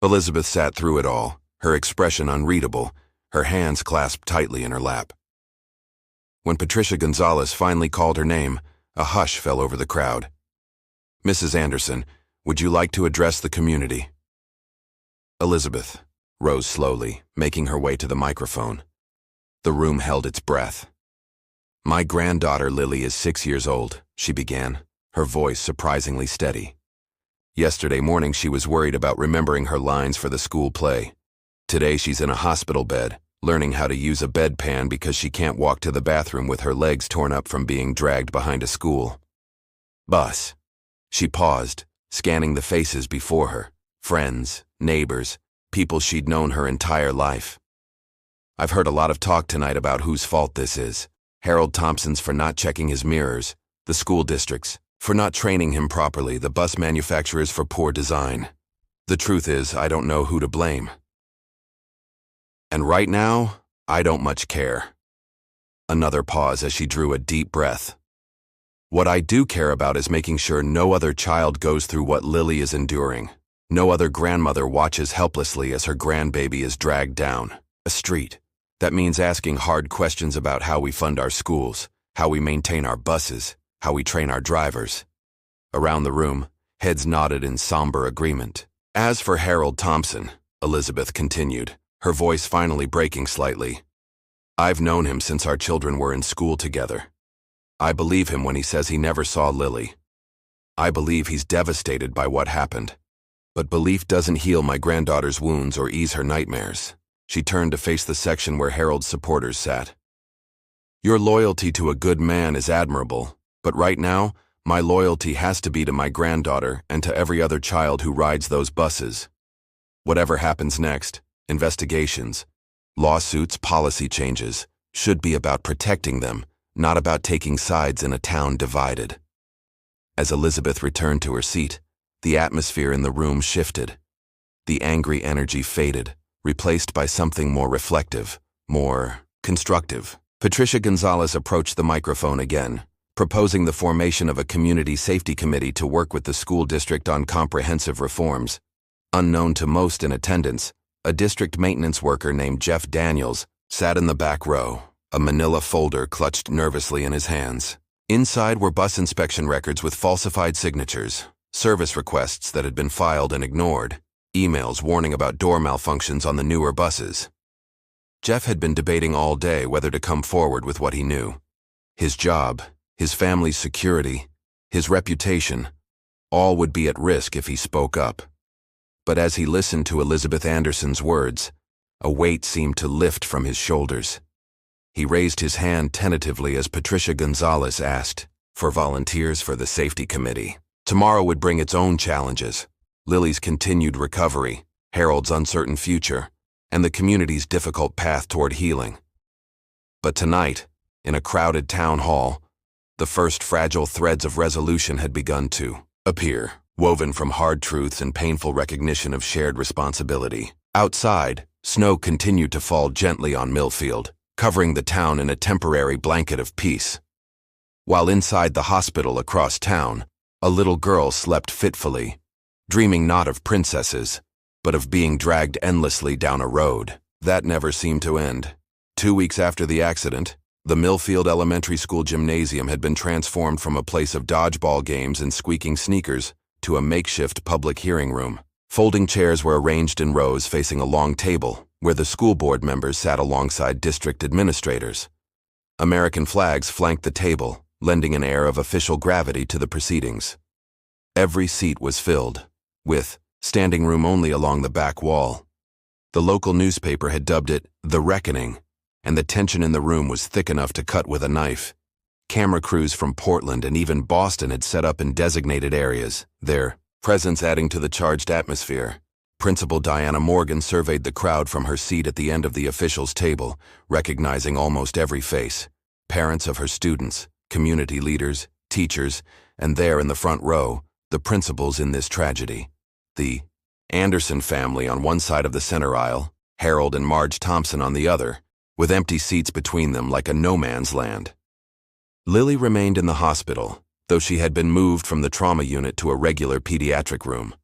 Elizabeth sat through it all, her expression unreadable, her hands clasped tightly in her lap. When Patricia Gonzalez finally called her name, a hush fell over the crowd. "Mrs. Anderson, would you like to address the community?" Elizabeth rose slowly, making her way to the microphone. The room held its breath. "My granddaughter Lily is 6 years old," she began, her voice surprisingly steady. "Yesterday morning she was worried about remembering her lines for the school play. Today she's in a hospital bed, learning how to use a bedpan because she can't walk to the bathroom with her legs torn up from being dragged behind a school bus." She paused, scanning the faces before her, friends, neighbors, people she'd known her entire life. I've heard a lot of talk tonight about whose fault this is. Harold Thompson's for not checking his mirrors, the school districts for not training him properly, the bus manufacturers for poor design. The truth is, I don't know who to blame. And right now, I don't much care. Another pause as she drew a deep breath. What I do care about is making sure no other child goes through what Lily is enduring. No other grandmother watches helplessly as her grandbaby is dragged down a street. That means asking hard questions about how we fund our schools, how we maintain our buses, how we train our drivers. Around the room, heads nodded in somber agreement. As for Harold Thompson, Elizabeth continued, her voice finally breaking slightly. I've known him since our children were in school together. I believe him when he says he never saw Lily. I believe he's devastated by what happened. But belief doesn't heal my granddaughter's wounds or ease her nightmares. She turned to face the section where Harold's supporters sat. Your loyalty to a good man is admirable, but right now, my loyalty has to be to my granddaughter and to every other child who rides those buses. Whatever happens next, investigations, lawsuits, policy changes, should be about protecting them, not about taking sides in a town divided. As Elizabeth returned to her seat, the atmosphere in the room shifted. The angry energy faded, replaced by something more reflective, more constructive. Patricia Gonzalez approached the microphone again, proposing the formation of a community safety committee to work with the school district on comprehensive reforms. Unknown to most in attendance, a district maintenance worker named Jeff Daniels sat in the back row, a manila folder clutched nervously in his hands. Inside were bus inspection records with falsified signatures, service requests that had been filed and ignored, emails warning about door malfunctions on the newer buses. Jeff had been debating all day whether to come forward with what he knew. His job, his family's security, his reputation, all would be at risk if he spoke up. But as he listened to Elizabeth Anderson's words, a weight seemed to lift from his shoulders. He raised his hand tentatively as Patricia Gonzalez asked for volunteers for the safety committee. Tomorrow would bring its own challenges: Lily's continued recovery, Harold's uncertain future, and the community's difficult path toward healing. But tonight, in a crowded town hall, the first fragile threads of resolution had begun to appear, woven from hard truths and painful recognition of shared responsibility. Outside, snow continued to fall gently on Milfield, covering the town in a temporary blanket of peace. While inside the hospital across town, a little girl slept fitfully, dreaming not of princesses, but of being dragged endlessly down a road that never seemed to end. 2 weeks after the accident, the Milfield Elementary School gymnasium had been transformed from a place of dodgeball games and squeaking sneakers to a makeshift public hearing room. Folding chairs were arranged in rows facing a long table, where the school board members sat alongside district administrators. American flags flanked the table, lending an air of official gravity to the proceedings. Every seat was filled, with standing room only along the back wall. The local newspaper had dubbed it The Reckoning, and the tension in the room was thick enough to cut with a knife. Camera crews from Portland and even Boston had set up in designated areas, their presence adding to the charged atmosphere. Principal Diana Morgan surveyed the crowd from her seat at the end of the officials' table, recognizing almost every face: parents of her students, community leaders, teachers, and there in the front row, the principals in this tragedy. The Anderson family on one side of the center aisle, Harold and Marge Thompson on the other, with empty seats between them like a no-man's land. Lily remained in the hospital, though she had been moved from the trauma unit to a regular pediatric room.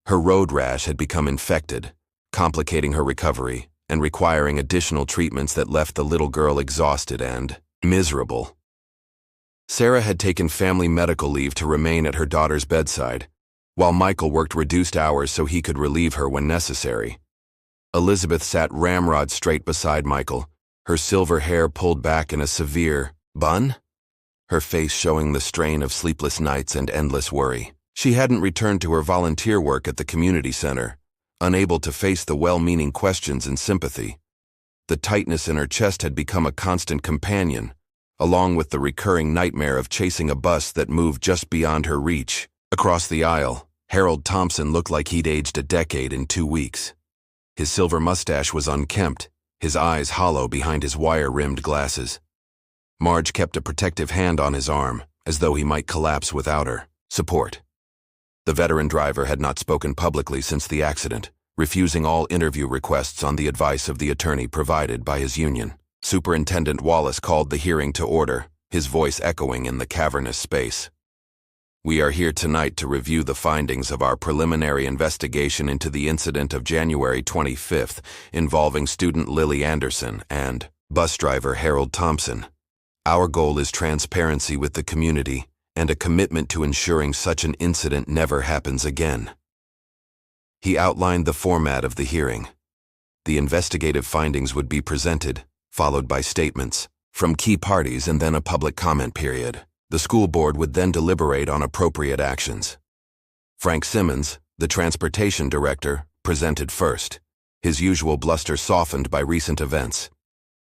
Her road rash had become infected, complicating her recovery and requiring additional treatments that left the little girl exhausted and miserable. Sarah had taken family medical leave to remain at her daughter's bedside, while Michael worked reduced hours so he could relieve her when necessary. Elizabeth sat ramrod straight beside Michael, her silver hair pulled back in a severe bun, her face showing the strain of sleepless nights and endless worry. She hadn't returned to her volunteer work at the community center, unable to face the well-meaning questions and sympathy. The tightness in her chest had become a constant companion, along with the recurring nightmare of chasing a bus that moved just beyond her reach. Across the aisle, Harold Thompson looked like he'd aged a decade in 2 weeks. His silver mustache was unkempt, his eyes hollow behind his wire-rimmed glasses. Marge kept a protective hand on his arm, as though he might collapse without her support. The veteran driver had not spoken publicly since the accident, refusing all interview requests on the advice of the attorney provided by his union. Superintendent Wallace called the hearing to order, his voice echoing in the cavernous space. We are here tonight to review the findings of our preliminary investigation into the incident of January 25th involving student Lily Anderson and bus driver Harold Thompson. Our goal is transparency with the community and a commitment to ensuring such an incident never happens again. He outlined the format of the hearing. The investigative findings would be presented, followed by statements from key parties and then a public comment period. The school board would then deliberate on appropriate actions. Frank Simmons, the transportation director, presented first, his usual bluster softened by recent events.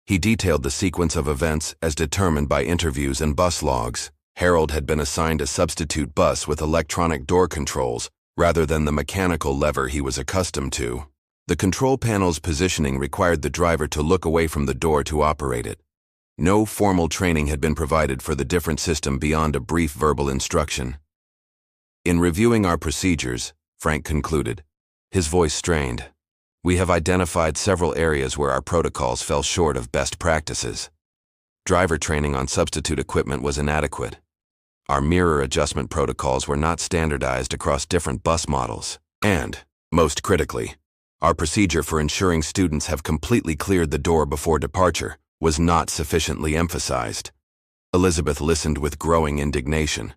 He detailed the sequence of events as determined by interviews and bus logs. Harold had been assigned a substitute bus with electronic door controls rather than the mechanical lever he was accustomed to. The control panel's positioning required the driver to look away from the door to operate it. No formal training had been provided for the different system beyond a brief verbal instruction. In reviewing our procedures, Frank concluded, his voice strained, we have identified several areas where our protocols fell short of best practices. Driver training on substitute equipment was inadequate. Our mirror adjustment protocols were not standardized across different bus models. And, most critically, our procedure for ensuring students have completely cleared the door before departure was not sufficiently emphasized. Elizabeth listened with growing indignation.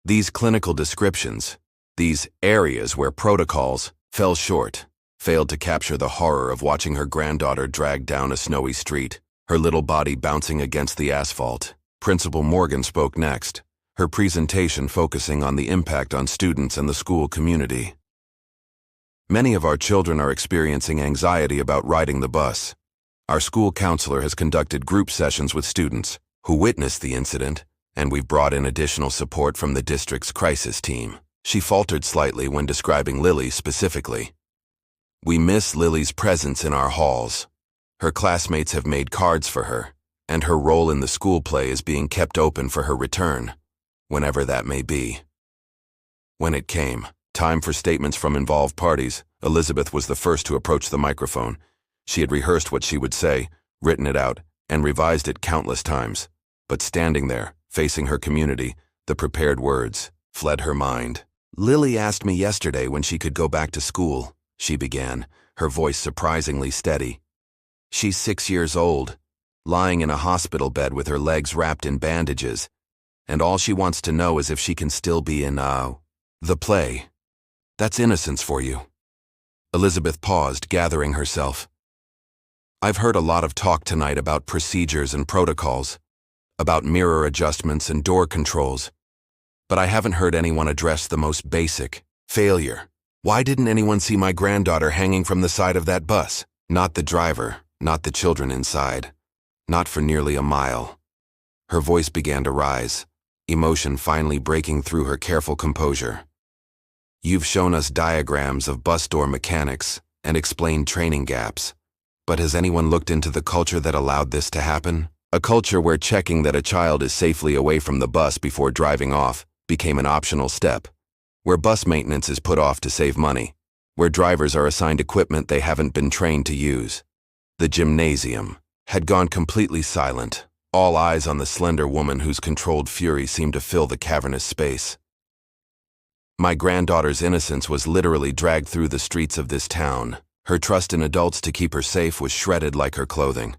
These clinical descriptions, these areas where protocols fell short, failed to capture the horror of watching her granddaughter dragged down a snowy street, her little body bouncing against the asphalt. Principal Morgan spoke next, her presentation focusing on the impact on students and the school community. Many of our children are experiencing anxiety about riding the bus. Our school counselor has conducted group sessions with students who witnessed the incident, and we've brought in additional support from the district's crisis team. She faltered slightly when describing Lily specifically. We miss Lily's presence in our halls. Her classmates have made cards for her, and her role in the school play is being kept open for her return, whenever that may be. When it came time for statements from involved parties, Elizabeth was the first to approach the microphone. She had rehearsed what she would say, written it out, and revised it countless times. But standing there, facing her community, the prepared words fled her mind. Lily asked me yesterday when she could go back to school, she began, her voice surprisingly steady. She's 6 years old, lying in a hospital bed with her legs wrapped in bandages, and all she wants to know is if she can still be in, the play. That's innocence for you. Elizabeth paused, gathering herself. I've heard a lot of talk tonight about procedures and protocols, about mirror adjustments and door controls, but I haven't heard anyone address the most basic, failure. Why didn't anyone see my granddaughter hanging from the side of that bus? Not the driver, not the children inside, not for nearly a mile. Her voice began to rise, emotion finally breaking through her careful composure. You've shown us diagrams of bus door mechanics and explained training gaps. But has anyone looked into the culture that allowed this to happen? A culture where checking that a child is safely away from the bus before driving off became an optional step, where bus maintenance is put off to save money, where drivers are assigned equipment they haven't been trained to use. The gymnasium had gone completely silent, all eyes on the slender woman whose controlled fury seemed to fill the cavernous space. My granddaughter's innocence was literally dragged through the streets of this town. Her trust in adults to keep her safe was shredded like her clothing.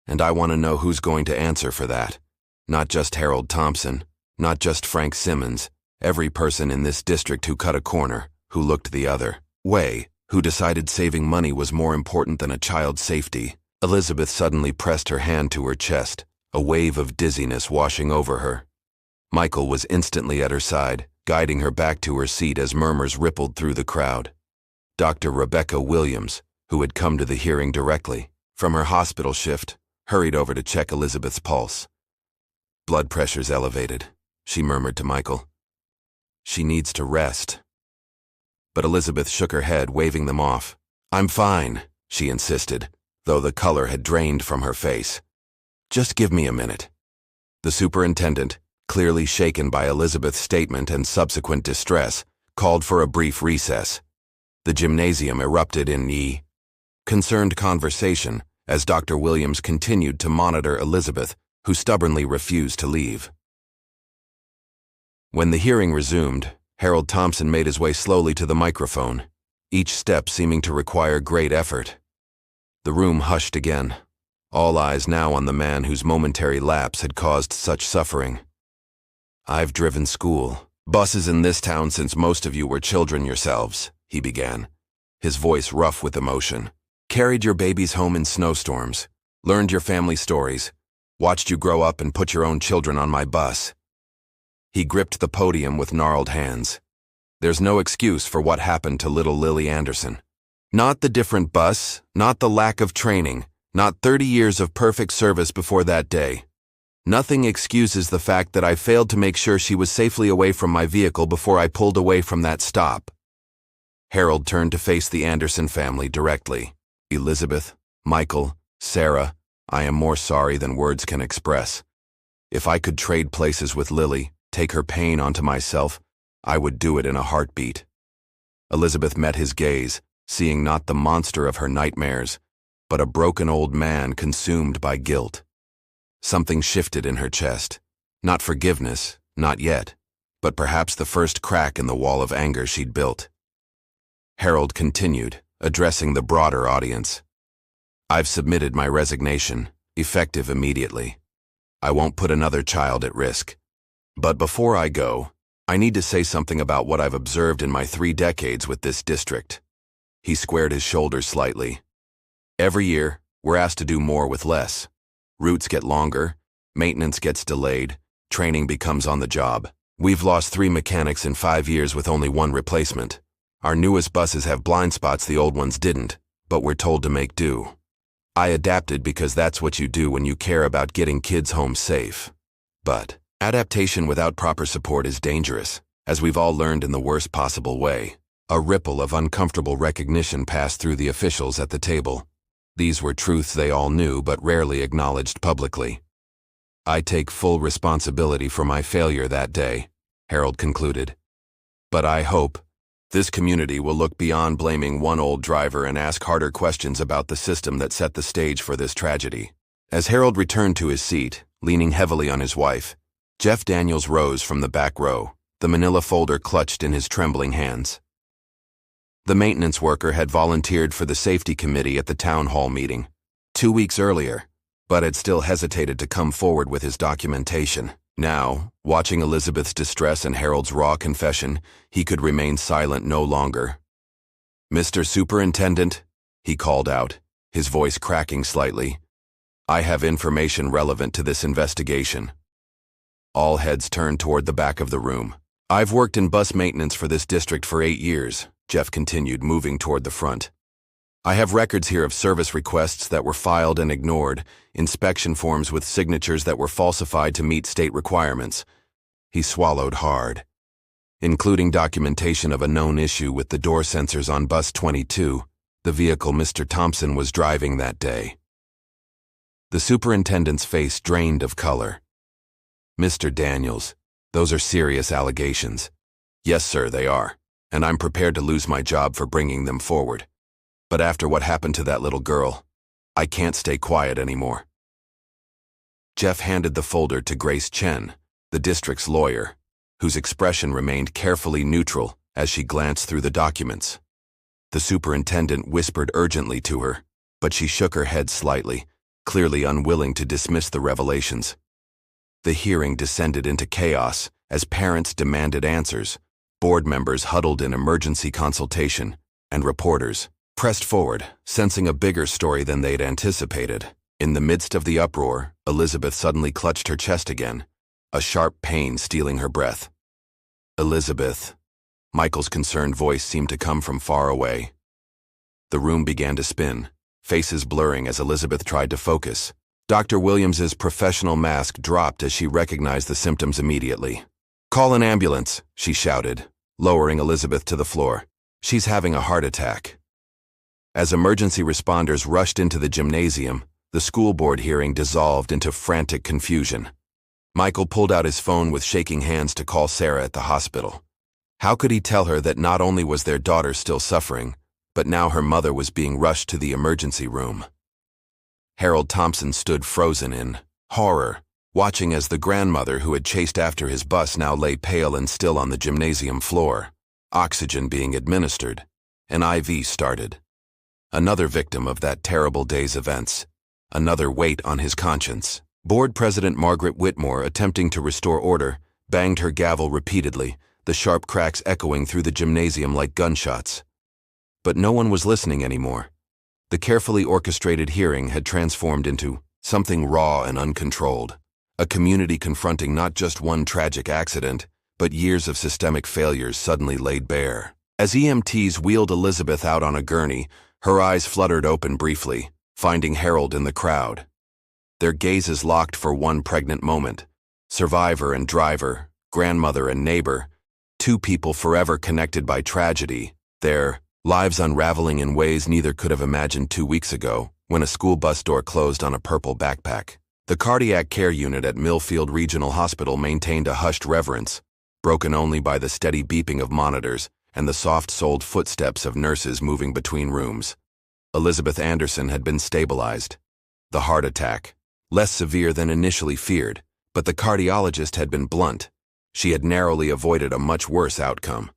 And I want to know who's going to answer for that. Not just Harold Thompson, not just Frank Simmons, every person in this district who cut a corner, who looked the other way, who decided saving money was more important than a child's safety. Elizabeth suddenly pressed her hand to her chest, a wave of dizziness washing over her. Michael was instantly at her side, guiding her back to her seat as murmurs rippled through the crowd. Dr. Rebecca Williams, who had come to the hearing directly from her hospital shift, hurried over to check Elizabeth's pulse. Blood pressure's elevated, she murmured to Michael. She needs to rest. But Elizabeth shook her head, waving them off. I'm fine, she insisted, though the color had drained from her face. Just give me a minute. The superintendent, clearly shaken by Elizabeth's statement and subsequent distress, called for a brief recess. The gymnasium erupted in concerned conversation as Dr. Williams continued to monitor Elizabeth, who stubbornly refused to leave. When the hearing resumed, Harold Thompson made his way slowly to the microphone, each step seeming to require great effort. The room hushed again, all eyes now on the man whose momentary lapse had caused such suffering. "I've driven school buses in this town since most of you were children yourselves," he began, his voice rough with emotion. "Carried your babies home in snowstorms, learned your family stories, watched you grow up and put your own children on my bus." He gripped the podium with gnarled hands. There's no excuse for what happened to little Lily Anderson. Not the different bus, not the lack of training, not 30 years of perfect service before that day. Nothing excuses the fact that I failed to make sure she was safely away from my vehicle before I pulled away from that stop. Harold turned to face the Anderson family directly. "Elizabeth, Michael, Sarah, I am more sorry than words can express. If I could trade places with Lily, take her pain onto myself, I would do it in a heartbeat." Elizabeth met his gaze, seeing not the monster of her nightmares, but a broken old man consumed by guilt. Something shifted in her chest. Not forgiveness, not yet, but perhaps the first crack in the wall of anger she'd built. Harold continued, addressing the broader audience. "I've submitted my resignation, effective immediately. I won't put another child at risk. But before I go, I need to say something about what I've observed in my 3 decades with this district." He squared his shoulders slightly. "Every year, we're asked to do more with less. Routes get longer, maintenance gets delayed, training becomes on the job. We've lost 3 mechanics in 5 years with only 1 replacement. Our newest buses have blind spots the old ones didn't, but we're told to make do. I adapted because that's what you do when you care about getting kids home safe. But adaptation without proper support is dangerous, as we've all learned in the worst possible way." A ripple of uncomfortable recognition passed through the officials at the table. These were truths they all knew but rarely acknowledged publicly. "I take full responsibility for my failure that day," Harold concluded. "But I hope this community will look beyond blaming one old driver and ask harder questions about the system that set the stage for this tragedy." As Harold returned to his seat, leaning heavily on his wife, Jeff Daniels rose from the back row, the manila folder clutched in his trembling hands. The maintenance worker had volunteered for the safety committee at the town hall meeting 2 weeks earlier, but had still hesitated to come forward with his documentation. Now, watching Elizabeth's distress and Harold's raw confession, he could remain silent no longer. "Mr. Superintendent," he called out, his voice cracking slightly, "I have information relevant to this investigation." All heads turned toward the back of the room. "I've worked in bus maintenance for this district for 8 years. Jeff continued, moving toward the front. "I have records here of service requests that were filed and ignored, inspection forms with signatures that were falsified to meet state requirements." He swallowed hard. "Including documentation of a known issue with the door sensors on Bus 22, the vehicle Mr. Thompson was driving that day." The superintendent's face drained of color. "Mr. Daniels, those are serious allegations." "Yes, sir, they are. And I'm prepared to lose my job for bringing them forward. But after what happened to that little girl, I can't stay quiet anymore." Jeff handed the folder to Grace Chen, the district's lawyer, whose expression remained carefully neutral as she glanced through the documents. The superintendent whispered urgently to her, but she shook her head slightly, clearly unwilling to dismiss the revelations. The hearing descended into chaos as parents demanded answers, board members huddled in emergency consultation, and reporters pressed forward, sensing a bigger story than they'd anticipated. In the midst of the uproar, Elizabeth suddenly clutched her chest again, a sharp pain stealing her breath. "Elizabeth." Michael's concerned voice seemed to come from far away. The room began to spin, faces blurring as Elizabeth tried to focus. Dr. Williams's professional mask dropped as she recognized the symptoms immediately. "Call an ambulance," she shouted, lowering Elizabeth to the floor. "She's having a heart attack." As emergency responders rushed into the gymnasium, the school board hearing dissolved into frantic confusion. Michael pulled out his phone with shaking hands to call Sarah at the hospital. How could he tell her that not only was their daughter still suffering, but now her mother was being rushed to the emergency room? Harold Thompson stood frozen in horror, watching as the grandmother who had chased after his bus now lay pale and still on the gymnasium floor, oxygen being administered. An IV started. Another victim of that terrible day's events. Another weight on his conscience. Board President Margaret Whitmore, attempting to restore order, banged her gavel repeatedly, the sharp cracks echoing through the gymnasium like gunshots. But no one was listening anymore. The carefully orchestrated hearing had transformed into something raw and uncontrolled. A community confronting not just one tragic accident, but years of systemic failures suddenly laid bare. As EMTs wheeled Elizabeth out on a gurney, her eyes fluttered open briefly, finding Harold in the crowd. Their gazes locked for one pregnant moment. Survivor and driver, grandmother and neighbor, two people forever connected by tragedy, their lives unraveling in ways neither could have imagined 2 weeks ago, when a school bus door closed on a purple backpack. The cardiac care unit at Milfield Regional Hospital maintained a hushed reverence, broken only by the steady beeping of monitors and the soft-soled footsteps of nurses moving between rooms. Elizabeth Anderson had been stabilized. The heart attack, less severe than initially feared, but the cardiologist had been blunt. She had narrowly avoided a much worse outcome.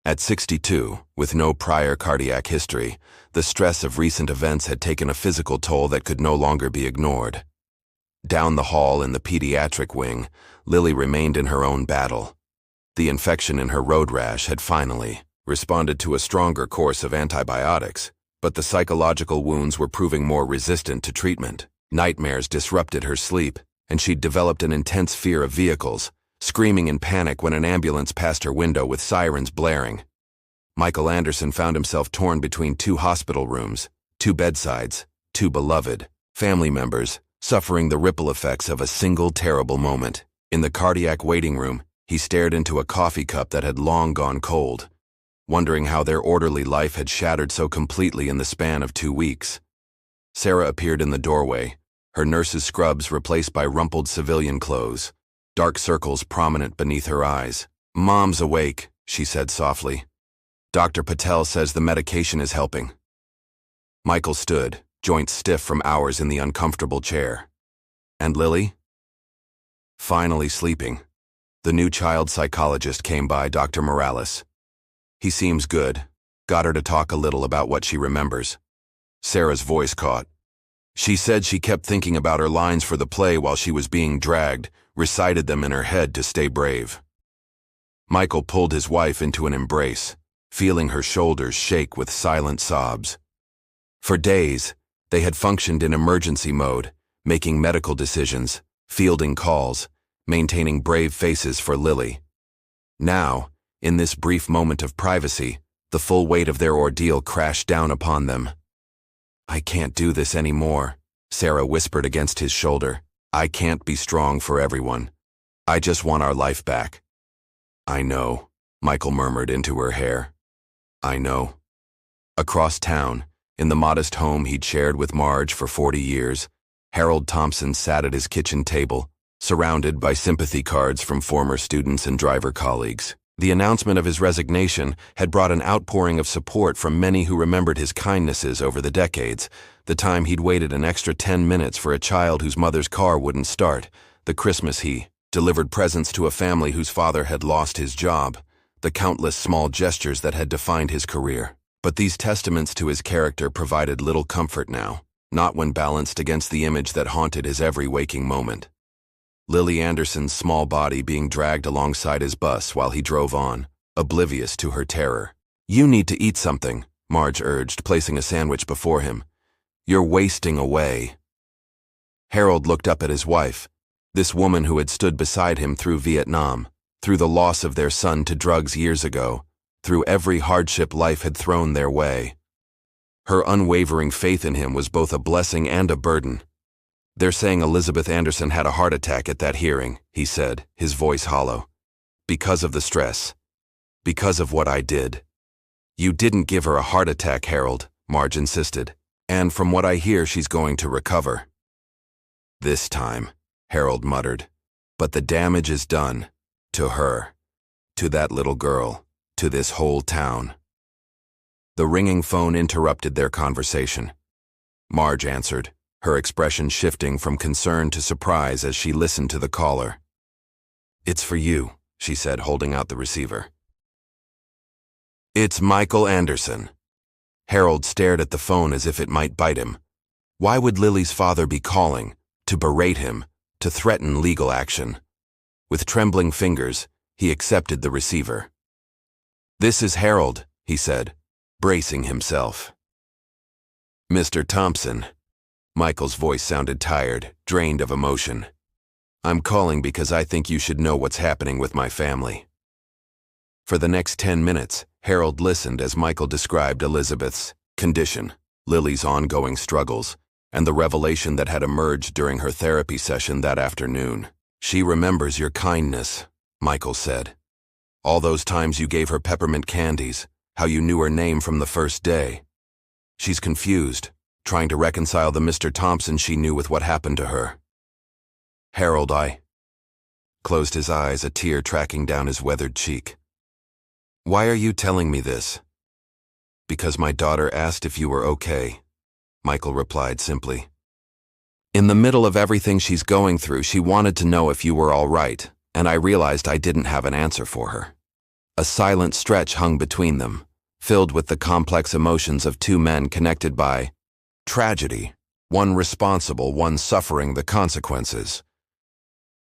At 62, with no prior cardiac history, the stress of recent events had taken a physical toll that could no longer be ignored. Down the hall in the pediatric wing, Lily remained in her own battle. The infection in her road rash had finally responded to a stronger course of antibiotics, but the psychological wounds were proving more resistant to treatment. Nightmares disrupted her sleep, and she'd developed an intense fear of vehicles, screaming in panic when an ambulance passed her window with sirens blaring. Michael Anderson found himself torn between two hospital rooms, two bedsides, two beloved family members, suffering the ripple effects of a single terrible moment. In the cardiac waiting room, he stared into a coffee cup that had long gone cold, wondering how their orderly life had shattered so completely in the span of 2 weeks. Sarah appeared in the doorway, her nurse's scrubs replaced by rumpled civilian clothes, dark circles prominent beneath her eyes. "Mom's awake," she said softly. "Dr. Patel says the medication is helping." Michael stood, joints stiff from hours in the uncomfortable chair. And Lily? Finally sleeping. The new child psychologist came by, Dr. Morales. "He seems good." Got her to talk a little about what she remembers. Sarah's voice caught. She said she kept thinking about her lines for the play while she was being dragged, recited them in her head to stay brave. Michael pulled his wife into an embrace, feeling her shoulders shake with silent sobs. For days, they had functioned in emergency mode, making medical decisions, fielding calls, maintaining brave faces for Lily. Now, in this brief moment of privacy, the full weight of their ordeal crashed down upon them. "I can't do this anymore," Sarah whispered against his shoulder. "I can't be strong for everyone. I just want our life back." "I know," Michael murmured into her hair. "I know." Across town, in the modest home he'd shared with Marge for 40 years, Harold Thompson sat at his kitchen table, surrounded by sympathy cards from former students and driver colleagues. The announcement of his resignation had brought an outpouring of support from many who remembered his kindnesses over the decades, the time he'd waited an extra 10 minutes for a child whose mother's car wouldn't start, the Christmas he delivered presents to a family whose father had lost his job, the countless small gestures that had defined his career. But these testaments to his character provided little comfort now, not when balanced against the image that haunted his every waking moment. Lily Anderson's small body being dragged alongside his bus while he drove on, oblivious to her terror. "You need to eat something," Marge urged, placing a sandwich before him. "You're wasting away." Harold looked up at his wife, this woman who had stood beside him through Vietnam, through the loss of their son to drugs years ago, through every hardship life had thrown their way. Her unwavering faith in him was both a blessing and a burden. "They're saying Elizabeth Anderson had a heart attack at that hearing," he said, his voice hollow. "Because of the stress. Because of what I did." "You didn't give her a heart attack, Harold," Marge insisted. And from what I hear, she's going to recover. This time, Harold muttered. But the damage is done. To her. To that little girl. To this whole town. The ringing phone interrupted their conversation. Marge answered, her expression shifting from concern to surprise as she listened to the caller. "It's for you," she said, holding out the receiver. "It's Michael Anderson." Harold stared at the phone as if it might bite him. Why would Lily's father be calling? To berate him, to threaten legal action? With trembling fingers, he accepted the receiver. "This is Harold," he said, bracing himself. "Mr. Thompson." Michael's voice sounded tired, drained of emotion. "I'm calling because I think you should know what's happening with my family." For the next 10 minutes, Harold listened as Michael described Elizabeth's condition, Lily's ongoing struggles, and the revelation that had emerged during her therapy session that afternoon. "She remembers your kindness," Michael said. "All those times you gave her peppermint candies, how you knew her name from the first day. She's confused, trying to reconcile the Mr. Thompson she knew with what happened to her." Harold, closed his eyes, a tear tracking down his weathered cheek. "Why are you telling me this?" "Because my daughter asked if you were okay," Michael replied simply. "In the middle of everything she's going through, she wanted to know if you were all right, and I realized I didn't have an answer for her." A silent stretch hung between them, filled with the complex emotions of two men connected by tragedy, one responsible, one suffering the consequences.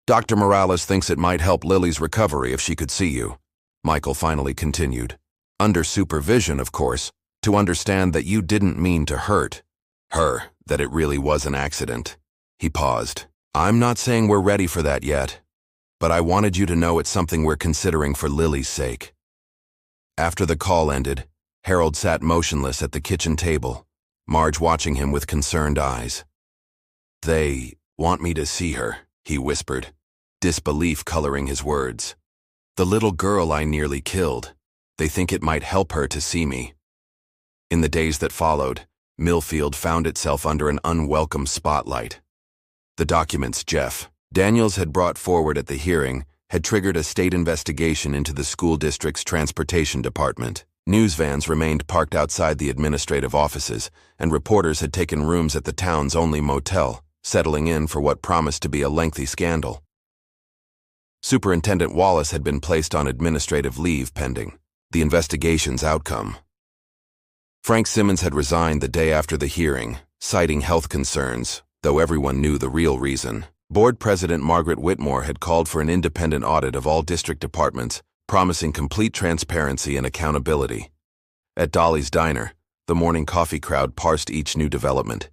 "Dr. Morales thinks it might help Lily's recovery if she could see you," Michael finally continued. "Under supervision, of course, to understand that you didn't mean to hurt her, that it really was an accident." He paused. "I'm not saying we're ready for that yet, but I wanted you to know it's something we're considering for Lily's sake." After the call ended, Harold sat motionless at the kitchen table, Marge watching him with concerned eyes. "They want me to see her," he whispered, disbelief coloring his words. "The little girl I nearly killed. They think it might help her to see me." In the days that followed, Milfield found itself under an unwelcome spotlight. The documents Jeff Daniels had brought forward at the hearing had triggered a state investigation into the school district's transportation department. News vans remained parked outside the administrative offices, and reporters had taken rooms at the town's only motel, settling in for what promised to be a lengthy scandal. Superintendent Wallace had been placed on administrative leave pending the investigation's outcome. Frank Simmons had resigned the day after the hearing, citing health concerns, though everyone knew the real reason. Board President Margaret Whitmore had called for an independent audit of all district departments, promising complete transparency and accountability. At Dolly's Diner, the morning coffee crowd parsed each new development.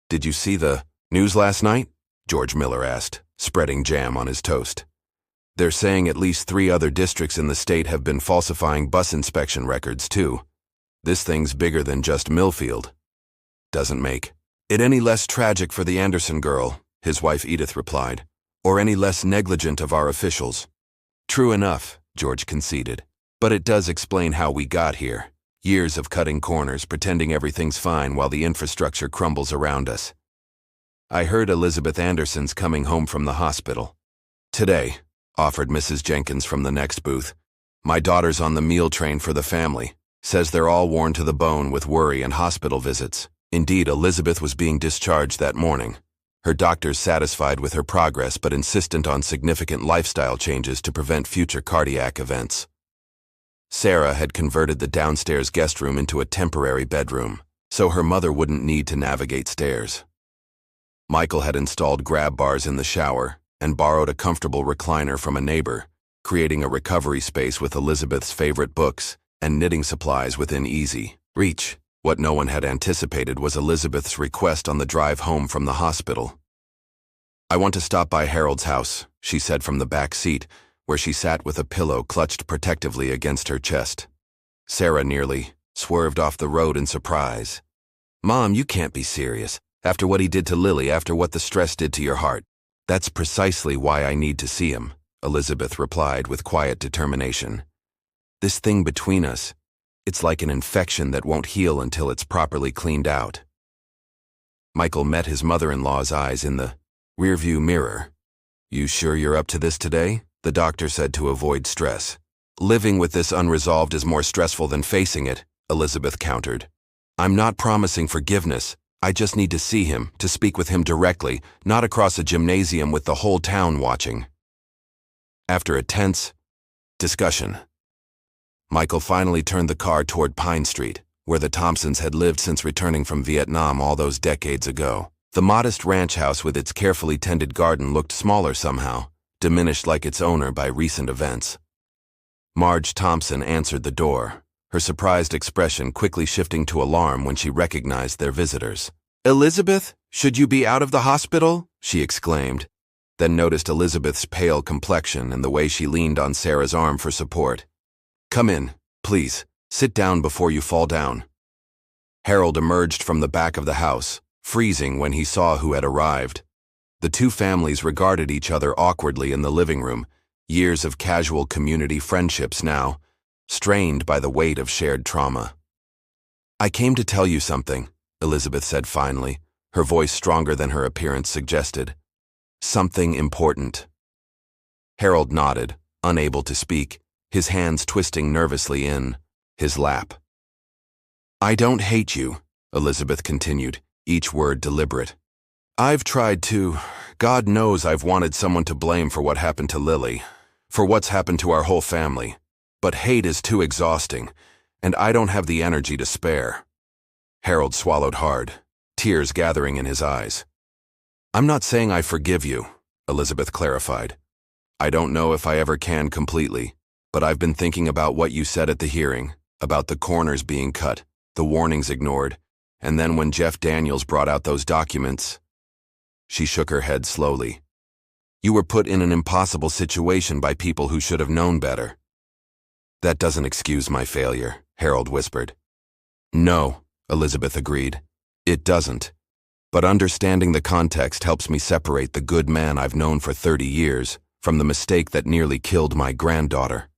"Did you see the news last night?" George Miller asked, spreading jam on his toast. "They're saying at least 3 other districts in the state have been falsifying bus inspection records, too. This thing's bigger than just Milfield." "Doesn't make it any less tragic for the Anderson girl," his wife Edith replied, "or any less negligent of our officials." "True enough," George conceded, "but it does explain how we got here. Years of cutting corners, pretending everything's fine while the infrastructure crumbles around us." "I heard Elizabeth Anderson's coming home from the hospital today," offered Mrs. Jenkins from the next booth. "My daughter's on the meal train for the family. Says they're all worn to the bone with worry and hospital visits. Indeed, Elizabeth was being discharged that morning. Her doctors satisfied with her progress but insistent on significant lifestyle changes to prevent future cardiac events." Sarah had converted the downstairs guest room into a temporary bedroom, so her mother wouldn't need to navigate stairs. Michael had installed grab bars in the shower and borrowed a comfortable recliner from a neighbor, creating a recovery space with Elizabeth's favorite books and knitting supplies within easy reach. What no one had anticipated was Elizabeth's request on the drive home from the hospital. "I want to stop by Harold's house," she said from the back seat, where she sat with a pillow clutched protectively against her chest. Sarah nearly swerved off the road in surprise. "Mom, you can't be serious. After what he did to Lily, after what the stress did to your heart." "That's precisely why I need to see him," Elizabeth replied with quiet determination. "This thing between us, It's like an infection that won't heal until it's properly cleaned out. Michael met his mother-in-law's eyes in the rearview mirror. "You sure you're up to this today?" the doctor said to avoid stress. "Living with this unresolved is more stressful than facing it," Elizabeth countered. "I'm not promising forgiveness. I just need to see him, to speak with him directly, not across a gymnasium with the whole town watching." After a tense discussion, Michael finally turned the car toward Pine Street, where the Thompsons had lived since returning from Vietnam all those decades ago. The modest ranch house with its carefully tended garden looked smaller somehow, diminished like its owner by recent events. Marge Thompson answered the door, her surprised expression quickly shifting to alarm when she recognized their visitors. "Elizabeth, should you be out of the hospital?" she exclaimed, then noticed Elizabeth's pale complexion and the way she leaned on Sarah's arm for support. "Come in, please. Sit down before you fall down." Harold emerged from the back of the house, freezing when he saw who had arrived. The two families regarded each other awkwardly in the living room, years of casual community friendships now, strained by the weight of shared trauma. "I came to tell you something," Elizabeth said finally, her voice stronger than her appearance suggested. "Something important." Harold nodded, unable to speak, his hands twisting nervously in his lap. "I don't hate you," Elizabeth continued, each word deliberate. "I've tried to. God knows I've wanted someone to blame for what happened to Lily, for what's happened to our whole family. But hate is too exhausting, and I don't have the energy to spare." Harold swallowed hard, tears gathering in his eyes. "I'm not saying I forgive you," Elizabeth clarified. "I don't know if I ever can completely, but I've been thinking about what you said at the hearing, about the corners being cut, the warnings ignored, and then when Jeff Daniels brought out those documents." She shook her head slowly. "You were put in an impossible situation by people who should have known better." "That doesn't excuse my failure," Harold whispered. "No," Elizabeth agreed. "It doesn't. But understanding the context helps me separate the good man I've known for 30 years from the mistake that nearly killed my granddaughter."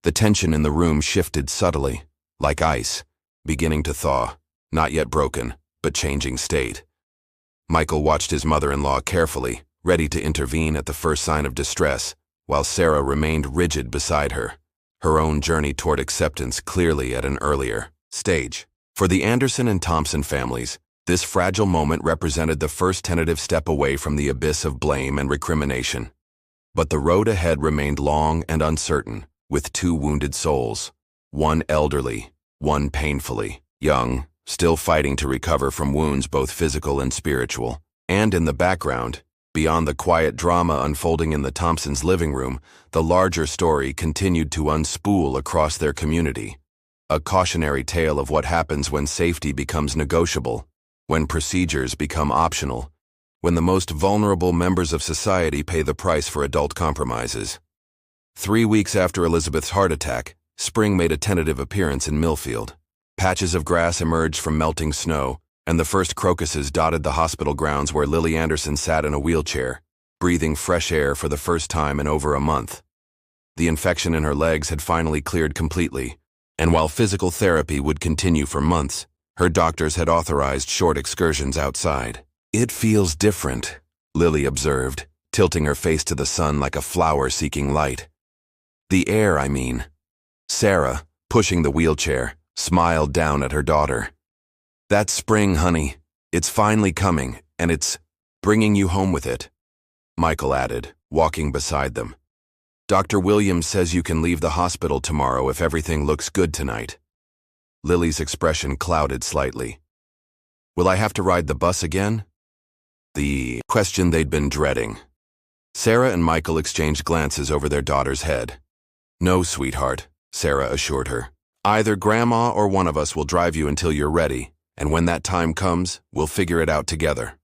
The tension in the room shifted subtly, like ice, beginning to thaw, not yet broken, but changing state. Michael watched his mother-in-law carefully, ready to intervene at the first sign of distress, while Sarah remained rigid beside her, her own journey toward acceptance clearly at an earlier stage. For the Anderson and Thompson families, this fragile moment represented the first tentative step away from the abyss of blame and recrimination. But the road ahead remained long and uncertain, with two wounded souls, one elderly, one painfully young, still fighting to recover from wounds both physical and spiritual. And in the background, beyond the quiet drama unfolding in the Thompsons' living room, the larger story continued to unspool across their community. A cautionary tale of what happens when safety becomes negotiable, when procedures become optional, when the most vulnerable members of society pay the price for adult compromises. 3 weeks after Elizabeth's heart attack, spring made a tentative appearance in Milfield. Patches of grass emerged from melting snow, and the first crocuses dotted the hospital grounds where Lily Anderson sat in a wheelchair, breathing fresh air for the first time in over a month. The infection in her legs had finally cleared completely, and while physical therapy would continue for months, her doctors had authorized short excursions outside. "It feels different," Lily observed, tilting her face to the sun like a flower seeking light. "The air, I mean." Sarah, pushing the wheelchair, smiled down at her daughter. "That's spring, honey. It's finally coming, and it's bringing you home with it," Michael added, walking beside them. "Dr. Williams says you can leave the hospital tomorrow if everything looks good tonight." Lily's expression clouded slightly. "Will I have to ride the bus again?" The question they'd been dreading. Sarah and Michael exchanged glances over their daughter's head. "No, sweetheart," Sarah assured her. "Either Grandma or one of us will drive you until you're ready, and when that time comes, we'll figure it out together."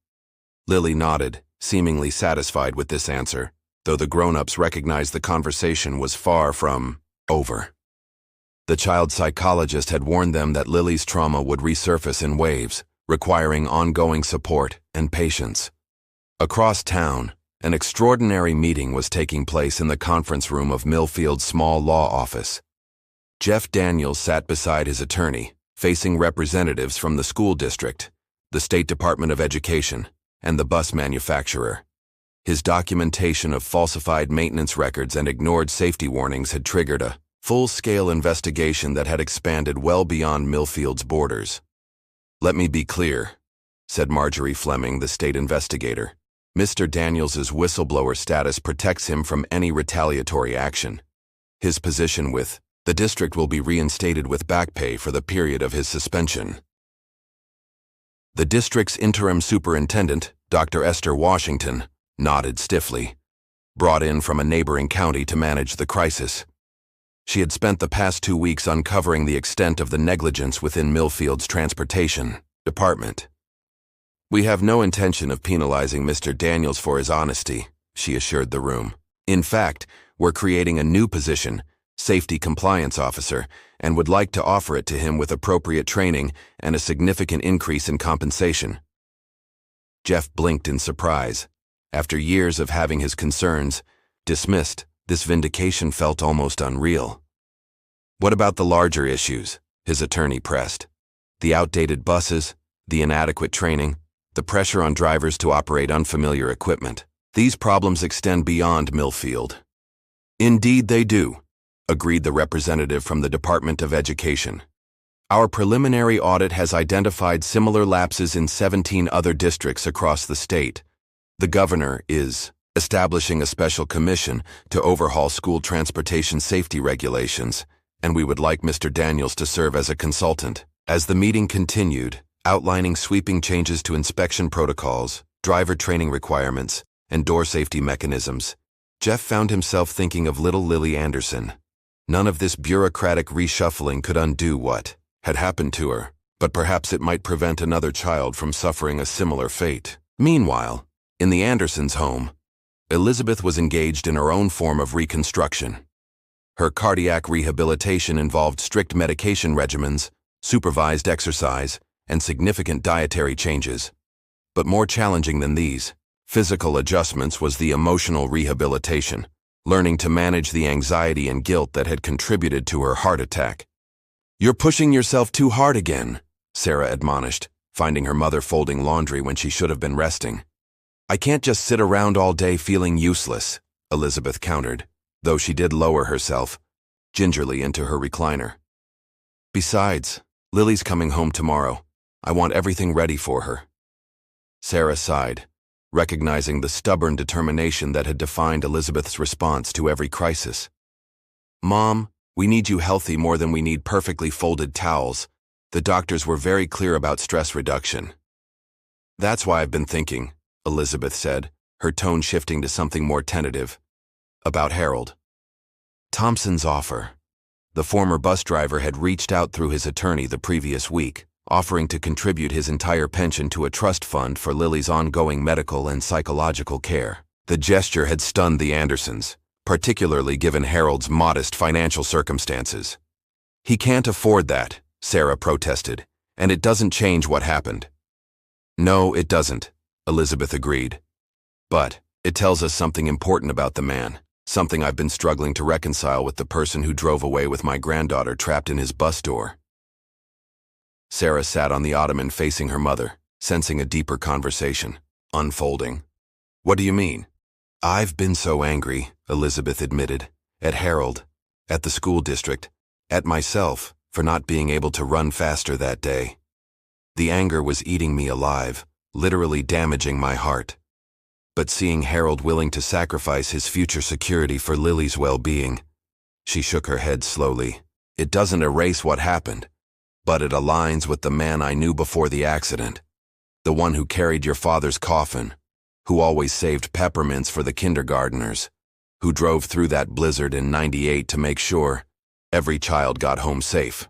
Lily nodded, seemingly satisfied with this answer, though the grown-ups recognized the conversation was far from over. The child psychologist had warned them that Lily's trauma would resurface in waves, requiring ongoing support and patience. Across town, an extraordinary meeting was taking place in the conference room of Milfield's small law office. Jeff Daniels sat beside his attorney, facing representatives from the school district, the State Department of Education, and the bus manufacturer. His documentation of falsified maintenance records and ignored safety warnings had triggered a full-scale investigation that had expanded well beyond Milfield's borders. "Let me be clear," said Marjorie Fleming, the state investigator. "Mr. Daniels's whistleblower status protects him from any retaliatory action. His position with the district will be reinstated with back pay for the period of his suspension." The district's interim superintendent, Dr. Esther Washington, nodded stiffly, brought in from a neighboring county to manage the crisis. She had spent the past 2 weeks uncovering the extent of the negligence within Milfield's transportation department. "We have no intention of penalizing Mr. Daniels for his honesty," she assured the room. "In fact, we're creating a new position, Safety Compliance Officer, and would like to offer it to him with appropriate training and a significant increase in compensation." Jeff blinked in surprise. After years of having his concerns dismissed, this vindication felt almost unreal. "What about the larger issues?" his attorney pressed. "The outdated buses, the inadequate training, the pressure on drivers to operate unfamiliar equipment. These problems extend beyond Milfield." "Indeed they do," agreed the representative from the Department of Education. "Our preliminary audit has identified similar lapses in 17 other districts across the state. The governor is establishing a special commission to overhaul school transportation safety regulations, and we would like Mr. Daniels to serve as a consultant." As the meeting continued, outlining sweeping changes to inspection protocols, driver training requirements, and door safety mechanisms, Jeff found himself thinking of little Lily Anderson. None of this bureaucratic reshuffling could undo what had happened to her, but perhaps it might prevent another child from suffering a similar fate. Meanwhile, in the Andersons' home, Elizabeth was engaged in her own form of reconstruction. Her cardiac rehabilitation involved strict medication regimens, supervised exercise, and significant dietary changes. But more challenging than these physical adjustments was the emotional rehabilitation, learning to manage the anxiety and guilt that had contributed to her heart attack. "You're pushing yourself too hard again," Sarah admonished, finding her mother folding laundry when she should have been resting. "I can't just sit around all day feeling useless," Elizabeth countered, though she did lower herself gingerly into her recliner. "Besides, Lily's coming home tomorrow. I want everything ready for her." Sarah sighed, recognizing the stubborn determination that had defined Elizabeth's response to every crisis. "Mom, we need you healthy more than we need perfectly folded towels. The doctors were very clear about stress reduction." "That's why I've been thinking," Elizabeth said, her tone shifting to something more tentative, "about Harold. Thompson's offer." The former bus driver had reached out through his attorney the previous week, offering to contribute his entire pension to a trust fund for Lily's ongoing medical and psychological care. The gesture had stunned the Andersons, particularly given Harold's modest financial circumstances. "He can't afford that," Sarah protested, "and it doesn't change what happened." "No, it doesn't," Elizabeth agreed. "But it tells us something important about the man, something I've been struggling to reconcile with the person who drove away with my granddaughter trapped in his bus door." Sarah sat on the ottoman facing her mother, sensing a deeper conversation unfolding. "What do you mean?" "I've been so angry," Elizabeth admitted, "at Harold, at the school district, at myself for not being able to run faster that day. The anger was eating me alive, literally damaging my heart. But seeing Harold willing to sacrifice his future security for Lily's well-being," she shook her head slowly, "it doesn't erase what happened, but it aligns with the man I knew before the accident, the one who carried your father's coffin, who always saved peppermints for the kindergarteners, who drove through that blizzard in '98 to make sure every child got home safe."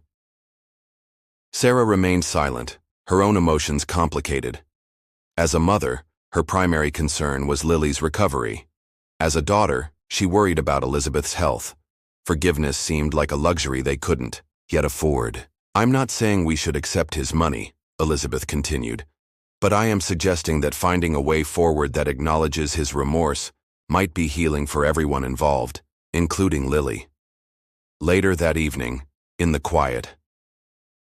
Sarah remained silent, her own emotions complicated. As a mother, her primary concern was Lily's recovery. As a daughter, she worried about Elizabeth's health. Forgiveness seemed like a luxury they couldn't yet afford. "I'm not saying we should accept his money," Elizabeth continued, "but I am suggesting that finding a way forward that acknowledges his remorse might be healing for everyone involved, including Lily." Later that evening, in the quiet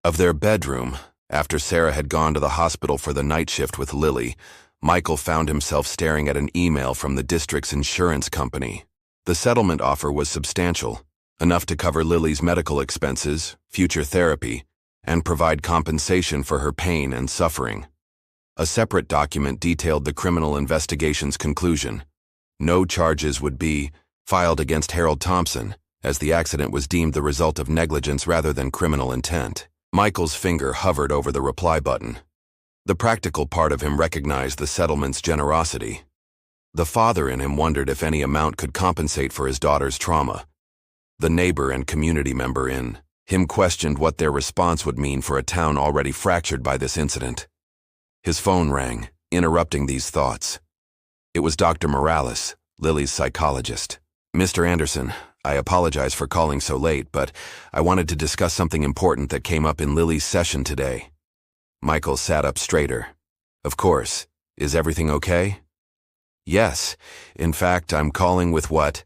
of their bedroom. After Sarah had gone to the hospital for the night shift with Lily, Michael found himself staring at an email from the district's insurance company. The settlement offer was substantial, enough to cover Lily's medical expenses, future therapy, and provide compensation for her pain and suffering. A separate document detailed the criminal investigation's conclusion. No charges would be filed against Harold Thompson, as the accident was deemed the result of negligence rather than criminal intent. Michael's finger hovered over the reply button. The practical part of him recognized the settlement's generosity. The father in him wondered if any amount could compensate for his daughter's trauma. The neighbor and community member in him questioned what their response would mean for a town already fractured by this incident. His phone rang, interrupting these thoughts. It was Dr. Morales, Lily's psychologist. "Mr. Anderson, I apologize for calling so late, but I wanted to discuss something important that came up in Lily's session today." Michael sat up straighter. "Of course. Is everything okay?" "Yes. In fact, I'm calling with what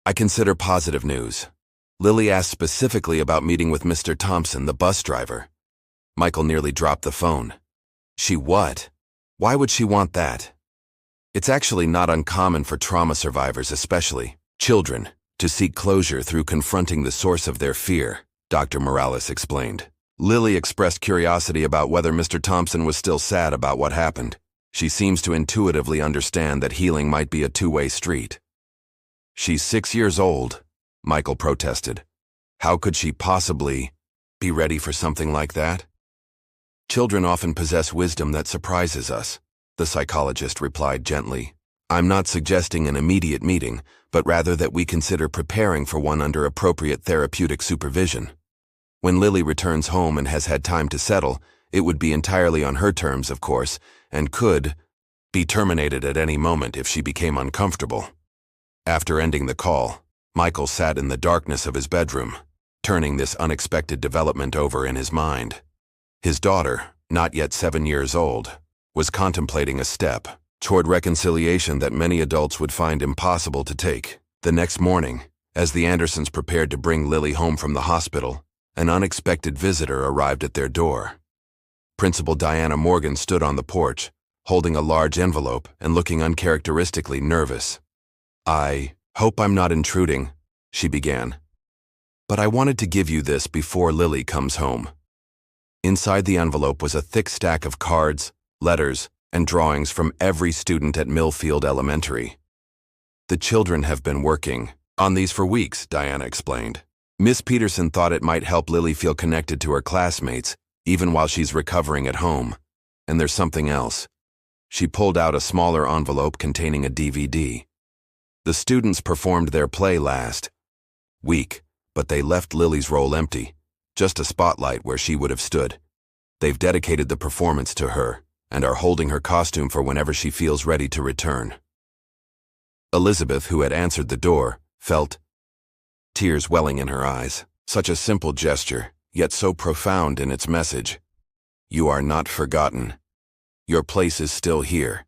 I consider positive news. Lily asked specifically about meeting with Mr. Thompson, the bus driver." Michael nearly dropped the phone. "She what? Why would she want that?" "It's actually not uncommon for trauma survivors, especially children, to seek closure through confronting the source of their fear," Dr. Morales explained. Lily expressed curiosity about whether Mr. Thompson was still sad about what happened. She seems to intuitively understand that healing might be a two-way street. "She's 6 years old," Michael protested. "How could she possibly be ready for something like that?" "Children often possess wisdom that surprises us," the psychologist replied gently. "I'm not suggesting an immediate meeting, but rather that we consider preparing for one under appropriate therapeutic supervision. When Lily returns home and has had time to settle, it would be entirely on her terms, of course, and could be terminated at any moment if she became uncomfortable." After ending the call, Michael sat in the darkness of his bedroom, turning this unexpected development over in his mind. His daughter, not yet 7 years old, was contemplating a step toward reconciliation that many adults would find impossible to take. The next morning, as the Andersons prepared to bring Lily home from the hospital, an unexpected visitor arrived at their door. Principal Diana Morgan stood on the porch, holding a large envelope and looking uncharacteristically nervous. "I hope I'm not intruding," she began, "but I wanted to give you this before Lily comes home." Inside the envelope was a thick stack of cards, letters, and drawings from every student at Milfield Elementary. "The children have been working on these for weeks," Diana explained. "Miss Peterson thought it might help Lily feel connected to her classmates, even while she's recovering at home. And there's something else." She pulled out a smaller envelope containing a DVD. "The students performed their play last week, but they left Lily's role empty, just a spotlight where she would have stood. They've dedicated the performance to her and are holding her costume for whenever she feels ready to return." Elizabeth, who had answered the door, felt tears welling in her eyes. Such a simple gesture, yet so profound in its message. "You are not forgotten. Your place is still here.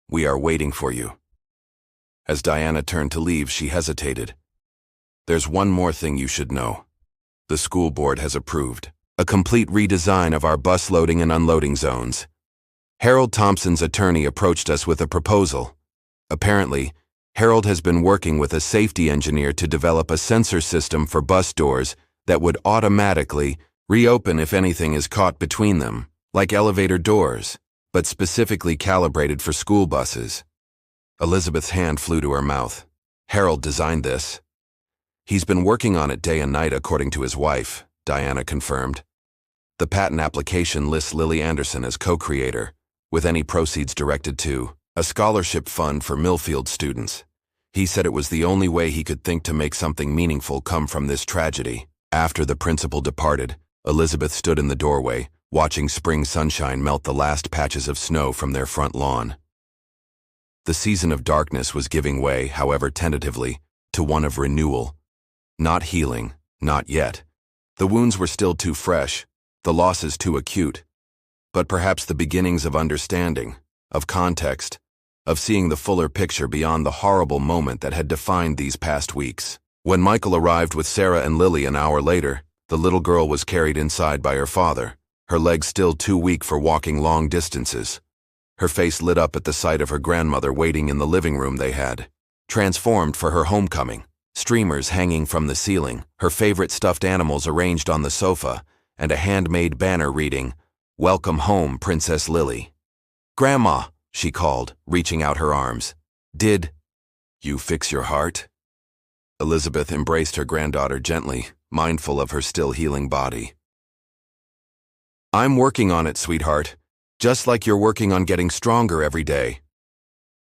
We are waiting for you." As Diana turned to leave, she hesitated. "There's one more thing you should know. The school board has approved a complete redesign of our bus loading and unloading zones. Harold Thompson's attorney approached us with a proposal. Apparently, Harold has been working with a safety engineer to develop a sensor system for bus doors that would automatically reopen if anything is caught between them, like elevator doors, but specifically calibrated for school buses." Elizabeth's hand flew to her mouth. "Harold designed this." "He's been working on it day and night, according to his wife," Diana confirmed. "The patent application lists Lily Anderson as co-creator, with any proceeds directed to a scholarship fund for Milfield students. He said it was the only way he could think to make something meaningful come from this tragedy." After the principal departed, Elizabeth stood in the doorway, watching spring sunshine melt the last patches of snow from their front lawn. The season of darkness was giving way, however tentatively, to one of renewal. Not healing, not yet. The wounds were still too fresh, the losses too acute. But perhaps the beginnings of understanding, of context, of seeing the fuller picture beyond the horrible moment that had defined these past weeks. When Michael arrived with Sarah and Lily an hour later, The little girl was carried inside by her father, her legs still too weak for walking long distances. Her face lit up at the sight of her grandmother waiting in the living room they had, transformed for her homecoming, streamers hanging from the ceiling, her favorite stuffed animals arranged on the sofa, and a handmade banner reading, "Welcome home, Princess Lily." "Grandma," she called, reaching out her arms. "Did you fix your heart?" Elizabeth embraced her granddaughter gently, mindful of her still healing body. "I'm working on it, sweetheart, just like you're working on getting stronger every day.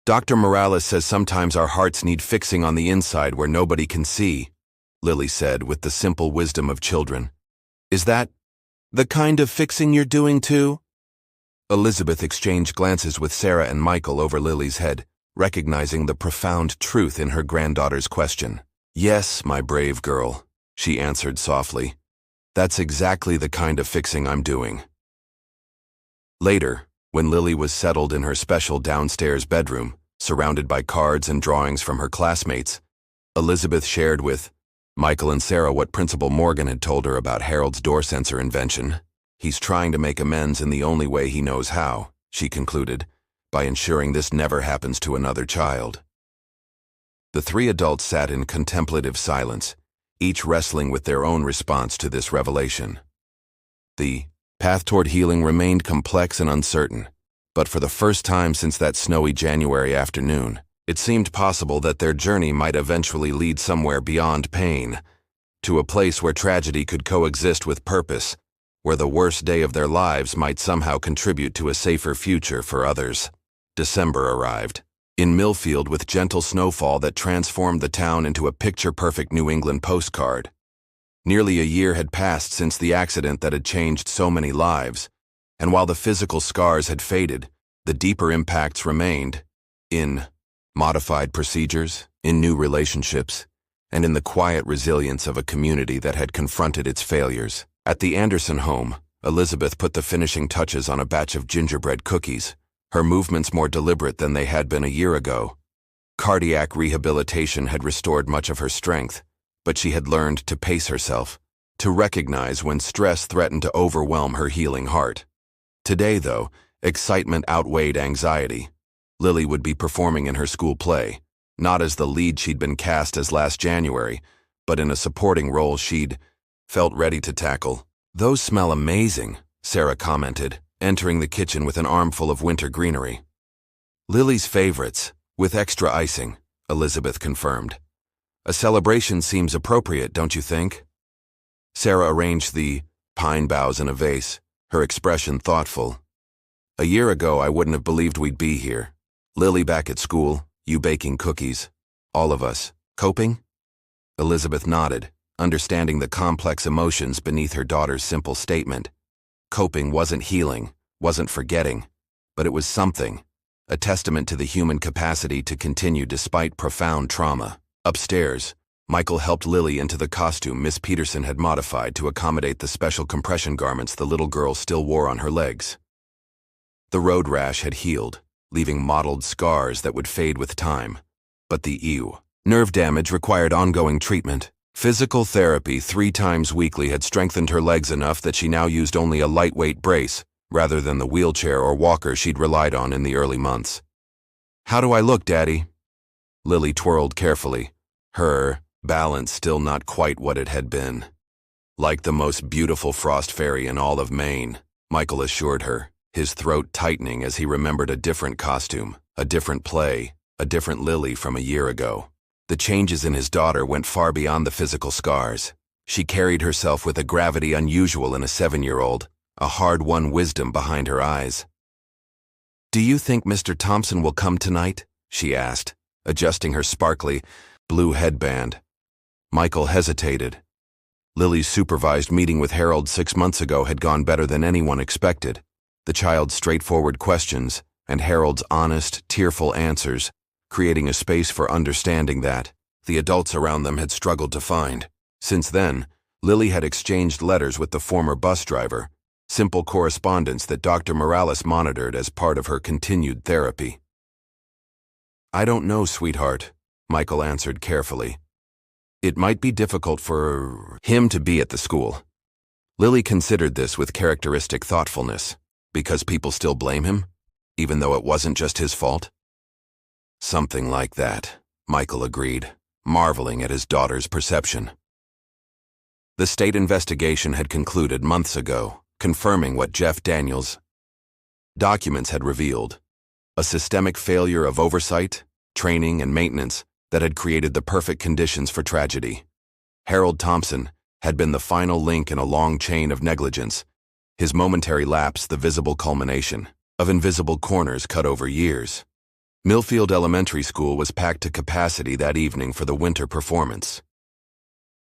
Dr. Morales says sometimes our hearts need fixing on the inside where nobody can see," Lily said with the simple wisdom of children. "Is that the kind of fixing you're doing too?" Elizabeth exchanged glances with Sarah and Michael over Lily's head, recognizing the profound truth in her granddaughter's question. "Yes, my brave girl," she answered softly. "That's exactly the kind of fixing I'm doing." Later, when Lily was settled in her special downstairs bedroom, surrounded by cards and drawings from her classmates, Elizabeth shared with Michael and Sarah what Principal Morgan had told her about Harold's door sensor invention. "He's trying to make amends in the only way he knows how," she concluded, "by ensuring this never happens to another child." The three adults sat in contemplative silence, each wrestling with their own response to this revelation. The path toward healing remained complex and uncertain, but for the first time since that snowy January afternoon, it seemed possible that their journey might eventually lead somewhere beyond pain, to a place where tragedy could coexist with purpose, where the worst day of their lives might somehow contribute to a safer future for others. December arrived. In Milfield, with gentle snowfall that transformed the town into a picture-perfect New England postcard. Nearly a year had passed since the accident that had changed so many lives, and while the physical scars had faded, the deeper impacts remained, in modified procedures, in new relationships, and in the quiet resilience of a community that had confronted its failures. At the Anderson home, Elizabeth put the finishing touches on a batch of gingerbread cookies, her movements more deliberate than they had been a year ago. Cardiac rehabilitation had restored much of her strength, but she had learned to pace herself, to recognize when stress threatened to overwhelm her healing heart. Today, though, excitement outweighed anxiety. Lily would be performing in her school play, not as the lead she'd been cast as last January, but in a supporting role she'd felt ready to tackle. "Those smell amazing," Sarah commented, entering the kitchen with an armful of winter greenery. "Lily's favorites, with extra icing," Elizabeth confirmed. "A celebration seems appropriate, don't you think?" Sarah arranged the pine boughs in a vase, her expression thoughtful. "A year ago, I wouldn't have believed we'd be here. Lily back at school, you baking cookies. All of us. Coping?" Elizabeth nodded, understanding the complex emotions beneath her daughter's simple statement. Coping wasn't healing, wasn't forgetting, but it was something, a testament to the human capacity to continue despite profound trauma. Upstairs, Michael helped Lily into the costume Miss Peterson had modified to accommodate the special compression garments the little girl still wore on her legs. The road rash had healed, leaving mottled scars that would fade with time, but the nerve damage required ongoing treatment. Physical therapy 3 times weekly had strengthened her legs enough that she now used only a lightweight brace, rather than the wheelchair or walker she'd relied on in the early months. "How do I look, Daddy?" Lily twirled carefully, her balance still not quite what it had been. "Like the most beautiful frost fairy in all of Maine," Michael assured her, his throat tightening as he remembered a different costume, a different play, a different Lily from a year ago. The changes in his daughter went far beyond the physical scars. She carried herself with a gravity unusual in a 7-year-old, a hard-won wisdom behind her eyes. "Do you think Mr. Thompson will come tonight?" she asked, adjusting her sparkly blue headband. Michael hesitated. Lily's supervised meeting with Harold 6 months ago had gone better than anyone expected. The child's straightforward questions and Harold's honest, tearful answers, creating a space for understanding that the adults around them had struggled to find. Since then, Lily had exchanged letters with the former bus driver, simple correspondence that Dr. Morales monitored as part of her continued therapy. "I don't know, sweetheart," Michael answered carefully. It might be difficult for him to be at the school. Lily considered this with characteristic thoughtfulness, because people still blame him, even though it wasn't just his fault. Something like that, Michael agreed, marveling at his daughter's perception. The state investigation had concluded months ago, confirming what Jeff Daniels' documents had revealed: a systemic failure of oversight, training, and maintenance that had created the perfect conditions for tragedy. Harold Thompson had been the final link in a long chain of negligence, his momentary lapse the visible culmination of invisible corners cut over years. Milfield Elementary School was packed to capacity that evening for the winter performance.